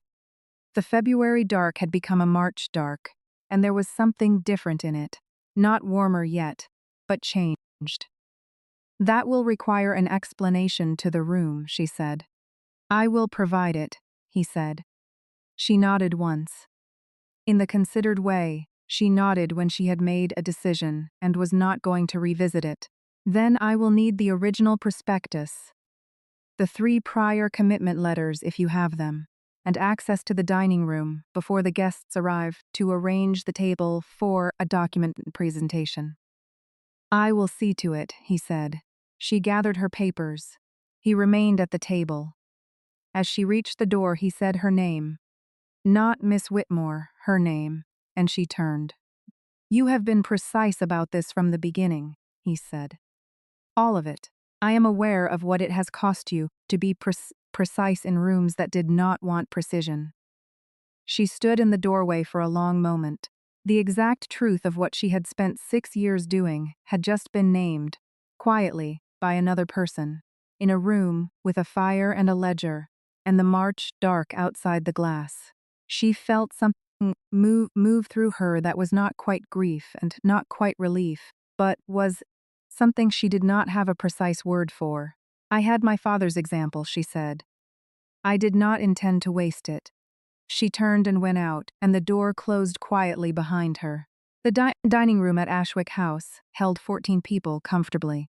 The February dark had become a March dark, and there was something different in it. Not warmer yet, but changed. That will require an explanation to the room, she said. I will provide it, he said. She nodded once. In the considered way, she nodded when she had made a decision and was not going to revisit it. Then I will need the original prospectus, the 3 prior commitment letters if you have them, and access to the dining room before the guests arrive to arrange the table for a document presentation. I will see to it, he said. She gathered her papers. He remained at the table. As she reached the door, he said her name. Not Miss Whitmore, her name, and she turned. You have been precise about this from the beginning, he said. All of it. I am aware of what it has cost you to be precise in rooms that did not want precision. She stood in the doorway for a long moment. The exact truth of what she had spent 6 years doing had just been named, quietly, by another person, in a room with a fire and a ledger, and the March dark outside the glass. She felt something move through her that was not quite grief and not quite relief, but was something she did not have a precise word for. I had my father's example, she said. I did not intend to waste it. She turned and went out, and the door closed quietly behind her. The dining room at Ashwick House held 14 people comfortably.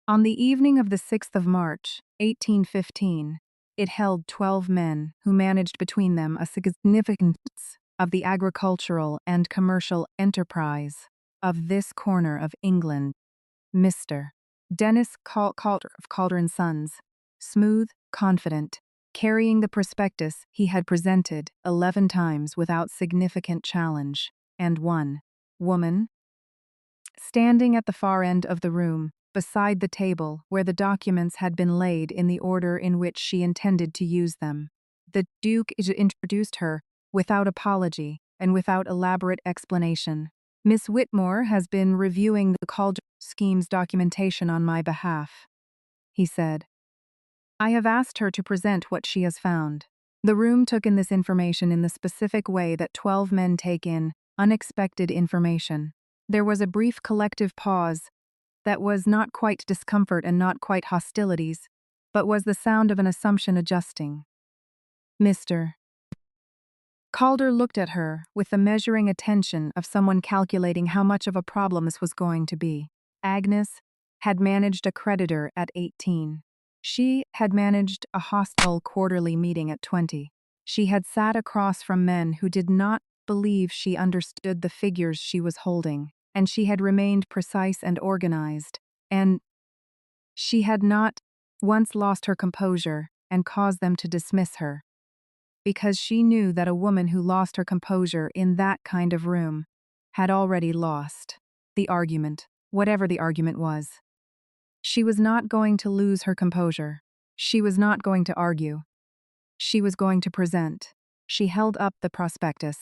On the evening of the 6th of March, 1815, it held 12 men who managed between them a significance of the agricultural and commercial enterprise of this corner of England. Mr. Dennis Calder of Calder and Sons, smooth, confident, carrying the prospectus he had presented 11 times without significant challenge, and one woman standing at the far end of the room, beside the table where the documents had been laid in the order in which she intended to use them. The Duke introduced her, without apology and without elaborate explanation. Miss Whitmore has been reviewing the Calder scheme's documentation on my behalf, he said. I have asked her to present what she has found. The room took in this information in the specific way that 12 men take in unexpected information. There was a brief collective pause that was not quite discomfort and not quite hostilities, but was the sound of an assumption adjusting. Mr. Calder looked at her with the measuring attention of someone calculating how much of a problem this was going to be. Agnes had managed a creditor at 18. She had managed a hostile quarterly meeting at 20. She had sat across from men who did not believe she understood the figures she was holding, and she had remained precise and organized, and she had not once lost her composure and caused them to dismiss her, because she knew that a woman who lost her composure in that kind of room had already lost the argument, whatever the argument was. She was not going to lose her composure. She was not going to argue. She was going to present. She held up the prospectus.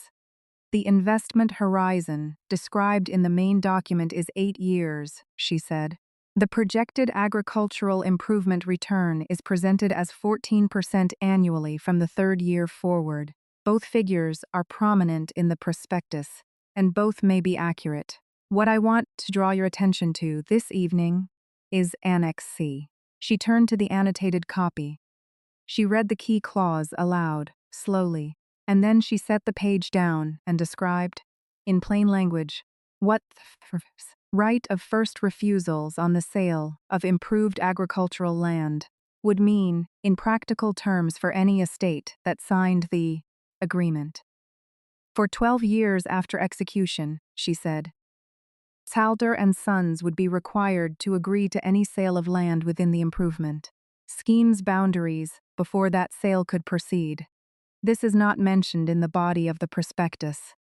The investment horizon described in the main document is 8 years, she said. The projected agricultural improvement return is presented as 14% annually from the 3rd year forward. Both figures are prominent in the prospectus, and both may be accurate. What I want to draw your attention to this evening is Annex C. She turned to the annotated copy. She read the key clause aloud, slowly. And then she set the page down and described, in plain language, what the right of first refusals on the sale of improved agricultural land would mean in practical terms for any estate that signed the agreement. For 12 years after execution, she said, Calder and Sons would be required to agree to any sale of land within the improvement scheme's boundaries before that sale could proceed. This is not mentioned in the body of the prospectus.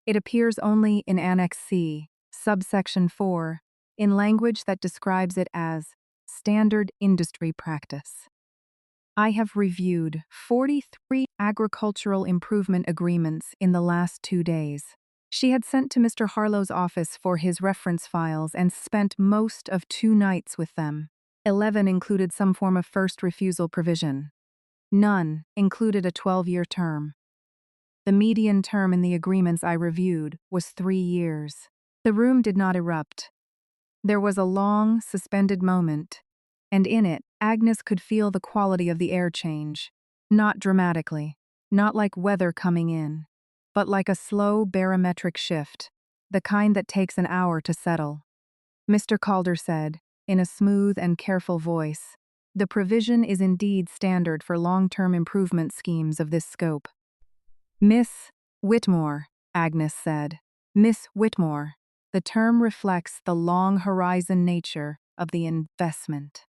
It appears only in Annex C, subsection 4, in language that describes it as standard industry practice. I have reviewed 43 agricultural improvement agreements in the last 2 days. She had sent to Mr. Harlow's office for his reference files and spent most of 2 nights with them. 11 included some form of first refusal provision. None included a 12-year term. The median term in the agreements I reviewed was 3 years. The room did not erupt. There was a long, suspended moment, and in it, Agnes could feel the quality of the air change. Not dramatically, not like weather coming in, but like a slow barometric shift, the kind that takes an hour to settle. Mr. Calder said, in a smooth and careful voice, the provision is indeed standard for long-term improvement schemes of this scope. Miss Whitmore, Agnes said. Miss Whitmore. The term reflects the long horizon nature of the investment.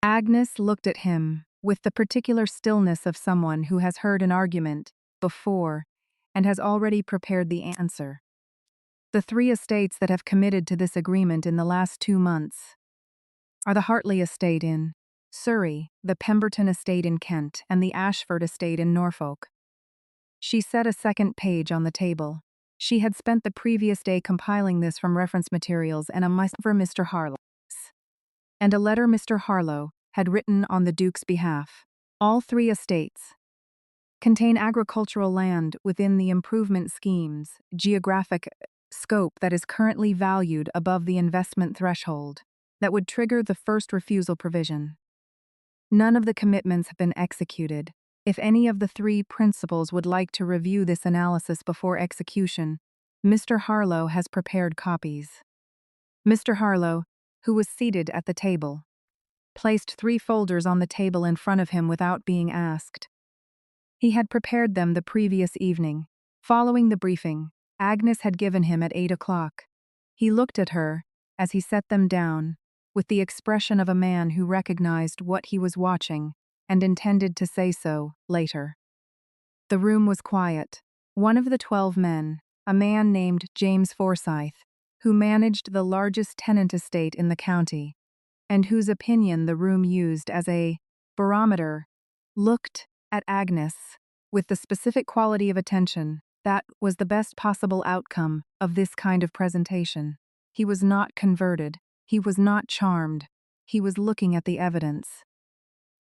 Agnes looked at him with the particular stillness of someone who has heard an argument before and has already prepared the answer. The 3 estates that have committed to this agreement in the last 2 months are the Hartley estate in Surrey, the Pemberton estate in Kent, and the Ashford estate in Norfolk. She set a second page on the table. She had spent the previous day compiling this from reference materials and a message for Mr. Harlow, and a letter Mr. Harlow had written on the Duke's behalf. All 3 estates contain agricultural land within the improvement scheme's geographic scope that is currently valued above the investment threshold that would trigger the first refusal provision. None of the commitments have been executed. If any of the 3 principals would like to review this analysis before execution, Mr. Harlow has prepared copies. Mr. Harlow, who was seated at the table, placed 3 folders on the table in front of him without being asked. He had prepared them the previous evening. Following the briefing Agnes had given him at 8 o'clock, he looked at her, as he set them down, with the expression of a man who recognized what he was watching and intended to say so later. The room was quiet. One of the 12 men, a man named James Forsyth, who managed the largest tenant estate in the county, and whose opinion the room used as a barometer, looked at Agnes with the specific quality of attention that was the best possible outcome of this kind of presentation. He was not converted. He was not charmed. He was looking at the evidence.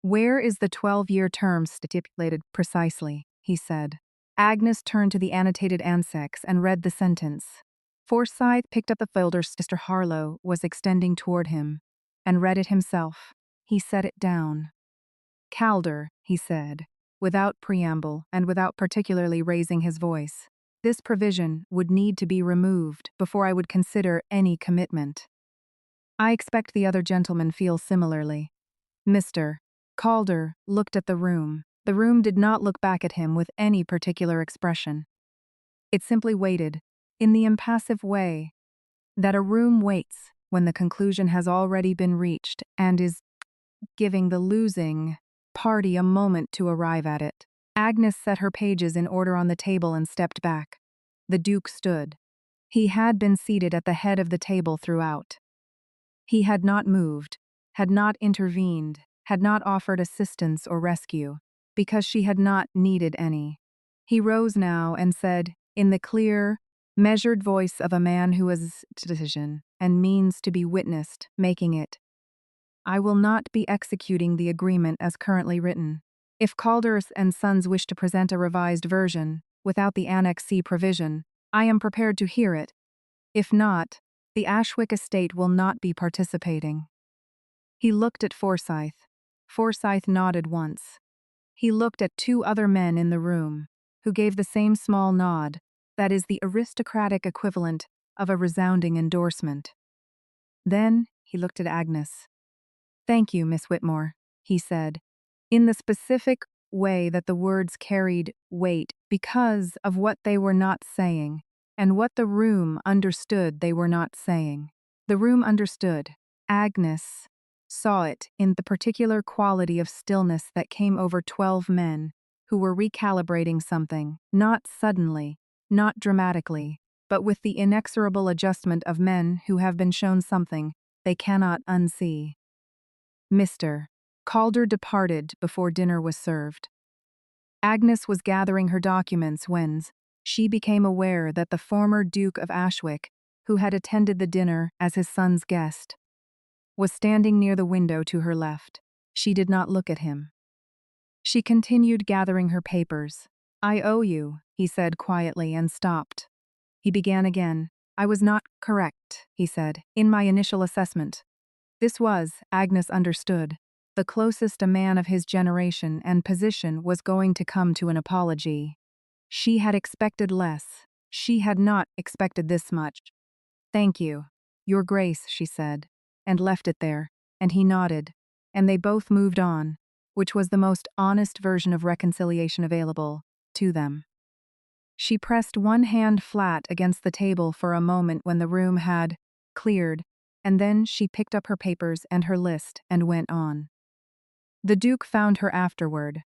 Where is the 12-year term stipulated precisely? He said. Agnes turned to the annotated annex and read the sentence. Forsyth picked up the folder Mr. Harlow was extending toward him and read it himself. He set it down. Calder, he said, without preamble and without particularly raising his voice, this provision would need to be removed before I would consider any commitment. I expect the other gentlemen feel similarly. Mr. Calder looked at the room. The room did not look back at him with any particular expression. It simply waited, in the impassive way that a room waits when the conclusion has already been reached and is giving the losing party a moment to arrive at it. Agnes set her pages in order on the table and stepped back. The Duke stood. He had been seated at the head of the table throughout. He had not moved, had not intervened, had not offered assistance or rescue, because she had not needed any. He rose now and said, in the clear, measured voice of a man who has decision and means to be witnessed, making it, I will not be executing the agreement as currently written. If Calder and Sons wish to present a revised version, without the Annex C provision, I am prepared to hear it. If not, the Ashwick estate will not be participating. He looked at Forsyth. Forsyth nodded once. He looked at 2 other men in the room. who gave the same small nod, that is the aristocratic equivalent of a resounding endorsement. Then he looked at Agnes. "Thank you, Miss Whitmore," he said, in the specific way that the words carried weight because of what they were not saying, and what the room understood they were not saying. The room understood. Agnes saw it in the particular quality of stillness that came over 12 men who were recalibrating something, not suddenly, not dramatically, but with the inexorable adjustment of men who have been shown something they cannot unsee. Mr. Calder departed before dinner was served. Agnes was gathering her documents when she became aware that the former Duke of Ashwick, who had attended the dinner as his son's guest, was standing near the window to her left. She did not look at him. She continued gathering her papers. "I owe you," he said quietly, and stopped. He began again. "I was not correct," he said, "in my initial assessment." This was, Agnes understood, the closest a man of his generation and position was going to come to an apology. She had expected less. She had not expected this much. "Thank you, Your Grace," she said, and left it there, and he nodded, and they both moved on, which was the most honest version of reconciliation available to them. She pressed one hand flat against the table for a moment when the room had cleared, and then she picked up her papers and her list and went on. The Duke found her afterward,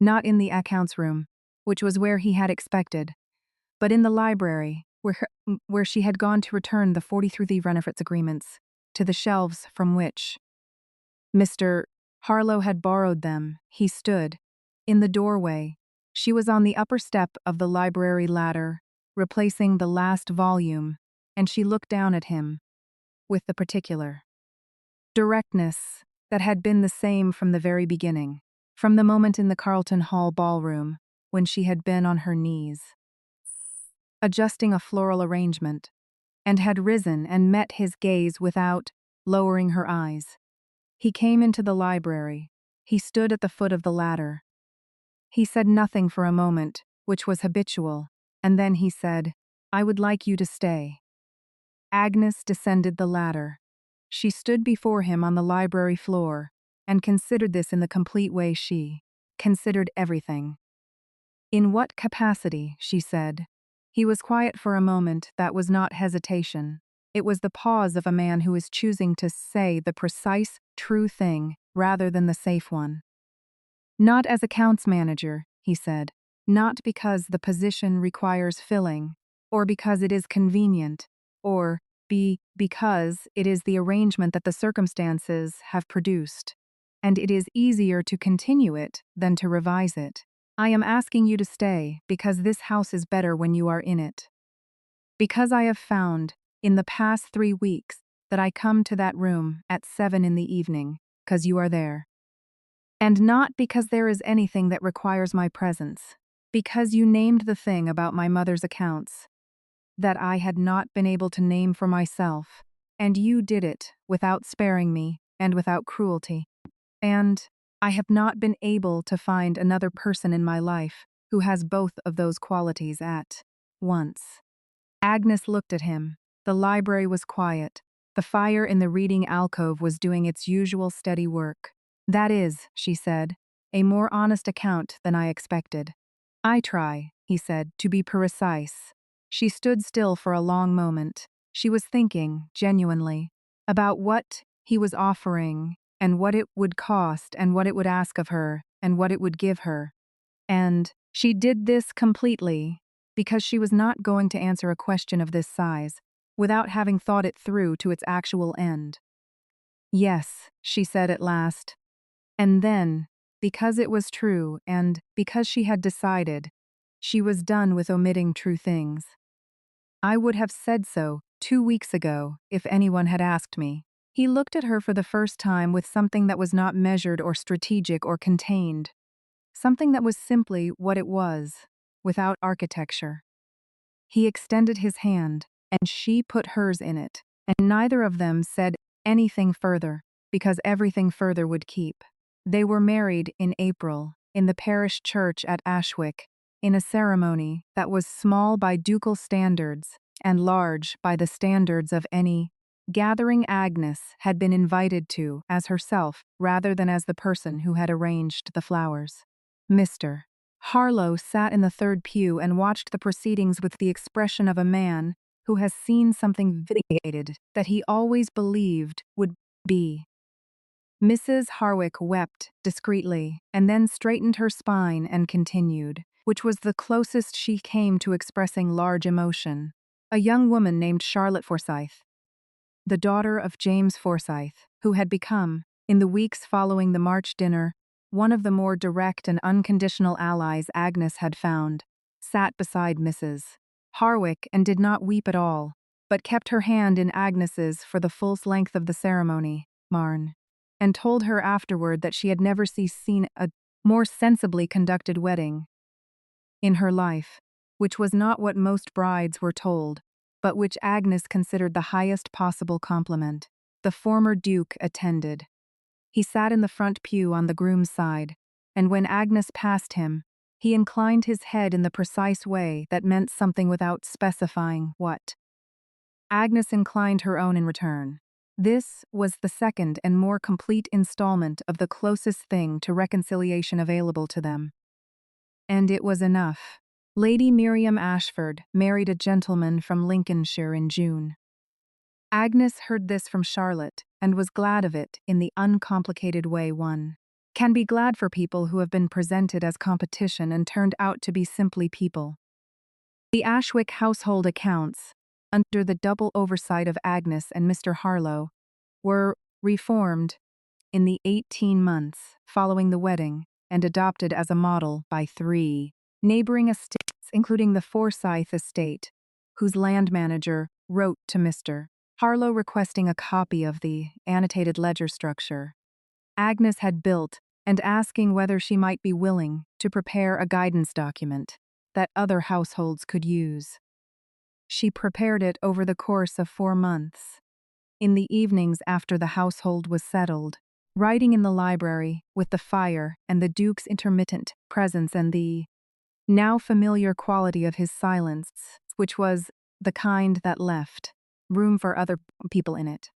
not in the accounts room, which was where he had expected, but in the library, where she had gone to return the 43 Renifrit's agreements to the shelves from which Mr. Harlow had borrowed them. He stood in the doorway. She was on the upper step of the library ladder, replacing the last volume, and she looked down at him with the particular directness that had been the same from the very beginning, from the moment in the Carlton Hall ballroom when she had been on her knees, adjusting a floral arrangement, and had risen and met his gaze without lowering her eyes. He came into the library. He stood at the foot of the ladder. He said nothing for a moment, which was habitual, and then he said, "I would like you to stay." Agnes descended the ladder. She stood before him on the library floor and considered this in the complete way she considered everything. "In what capacity?" she said. He was quiet for a moment. That was not hesitation. It was the pause of a man who is choosing to say the precise, true thing rather than the safe one. "Not as accounts manager," he said. "Not because the position requires filling, or because it is convenient, or because it is the arrangement that the circumstances have produced, and it is easier to continue it than to revise it. I am asking you to stay because this house is better when you are in it. Because I have found, in the past 3 weeks, that I come to that room at 7 in the evening, because you are there. And not because there is anything that requires my presence, because you named the thing about my mother's accounts that I had not been able to name for myself, and you did it without sparing me and without cruelty. And I have not been able to find another person in my life who has both of those qualities at once." Agnes looked at him. The library was quiet. The fire in the reading alcove was doing its usual steady work. "That is," she said, "a more honest account than I expected." "I try," he said, "to be precise." She stood still for a long moment. She was thinking, genuinely, about what he was offering, and what it would cost, and what it would ask of her, and what it would give her. And she did this completely because she was not going to answer a question of this size without having thought it through to its actual end. "Yes," she said at last. And then, because it was true and because she had decided, she was done with omitting true things. "I would have said so 2 weeks ago if anyone had asked me." He looked at her for the first time with something that was not measured or strategic or contained, something that was simply what it was, without architecture. He extended his hand, and she put hers in it, and neither of them said anything further, because everything further would keep. They were married in April, in the parish church at Ashwick, in a ceremony that was small by ducal standards and large by the standards of any gathering Agnes had been invited to as herself rather than as the person who had arranged the flowers. Mr. Harlow sat in the third pew and watched the proceedings with the expression of a man who has seen something vindicated that he always believed would be. Mrs. Harwick wept discreetly and then straightened her spine and continued, which was the closest she came to expressing large emotion. A young woman named Charlotte Forsyth, the daughter of James Forsyth, who had become, in the weeks following the March dinner, one of the more direct and unconditional allies Agnes had found, sat beside Mrs. Harwick and did not weep at all, but kept her hand in Agnes's for the full length of the ceremony, Marn, and told her afterward that she had never seen a more sensibly conducted wedding in her life, which was not what most brides were told, but which Agnes considered the highest possible compliment. The former Duke attended. He sat in the front pew on the groom's side, and when Agnes passed him, he inclined his head in the precise way that meant something without specifying what. Agnes inclined her own in return. This was the second and more complete installment of the closest thing to reconciliation available to them. And it was enough. Lady Miriam Ashford married a gentleman from Lincolnshire in June. Agnes heard this from Charlotte and was glad of it in the uncomplicated way one can be glad for people who have been presented as competition and turned out to be simply people. The Ashwick household accounts, under the double oversight of Agnes and Mr. Harlow, were reformed in the 18 months following the wedding and adopted as a model by 3 neighboring estates, including the Forsyth estate, whose land manager wrote to Mr. Harlow requesting a copy of the annotated ledger structure Agnes had built and asking whether she might be willing to prepare a guidance document that other households could use. She prepared it over the course of 4 months. In the evenings after the household was settled, writing in the library with the fire and the Duke's intermittent presence and the now familiar quality of his silence, which was the kind that left room for other people in it.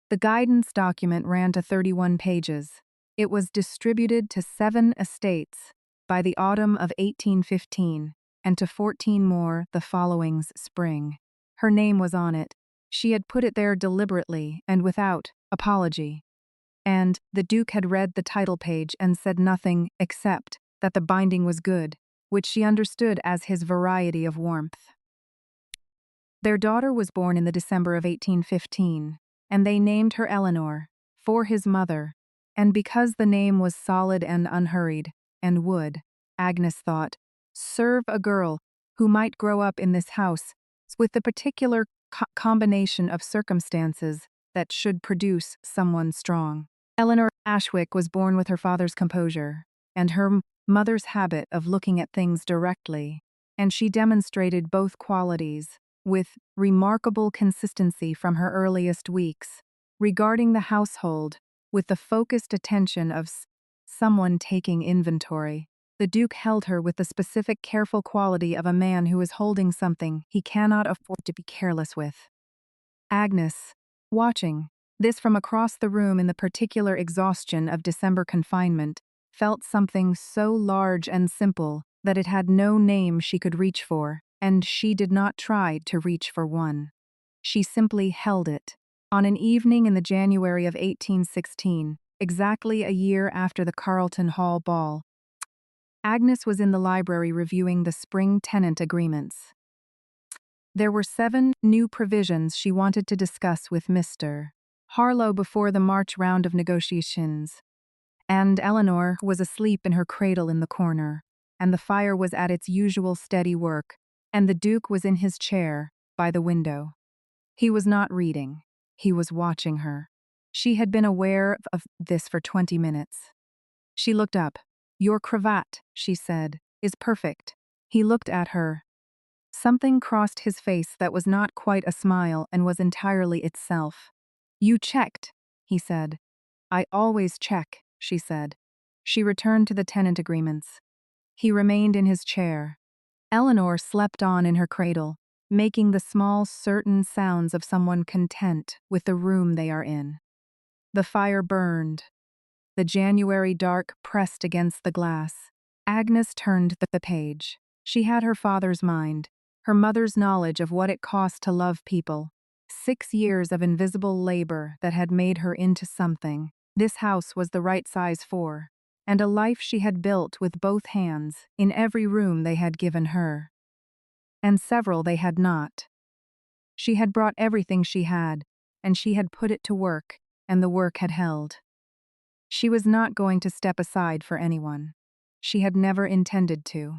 The guidance document ran to 31 pages. It was distributed to 7 estates by the autumn of 1815 and to 14 more the following spring. Her name was on it. She had put it there deliberately and without apology. And the Duke had read the title page and said nothing except that the binding was good, which she understood as his variety of warmth. Their daughter was born in the December of 1815, and they named her Eleanor, for his mother, and because the name was solid and unhurried, and would, Agnes thought, serve a girl who might grow up in this house with the particular combination of circumstances that should produce someone strong. Eleanor Ashwick was born with her father's composure and her mother's habit of looking at things directly, and she demonstrated both qualities with remarkable consistency from her earliest weeks, regarding the household with the focused attention of someone taking inventory. The Duke held her with the specific careful quality of a man who is holding something he cannot afford to be careless with. Agnes, watching this from across the room in the particular exhaustion of December confinement, felt something so large and simple that it had no name she could reach for, and she did not try to reach for one. She simply held it. On an evening in the January of 1816, exactly a year after the Carlton Hall ball, Agnes was in the library reviewing the spring tenant agreements. There were 7 new provisions she wanted to discuss with Mr. Harlow before the March round of negotiations, and Eleanor was asleep in her cradle in the corner, and the fire was at its usual steady work, and the Duke was in his chair by the window. He was not reading. He was watching her. She had been aware of this for 20 minutes. She looked up. "Your cravat," she said, "is perfect." He looked at her. Something crossed his face that was not quite a smile and was entirely itself. "You checked," he said. "I always check," she said. She returned to the tenant agreements. He remained in his chair. Eleanor slept on in her cradle, making the small, certain sounds of someone content with the room they are in. The fire burned. The January dark pressed against the glass. Agnes turned the page. She had her father's mind, her mother's knowledge of what it cost to love people. 6 years of invisible labor that had made her into something. This house was the right size for, and a life she had built with both hands in every room they had given her. And several they had not. She had brought everything she had, and she had put it to work, and the work had held. She was not going to step aside for anyone. She had never intended to.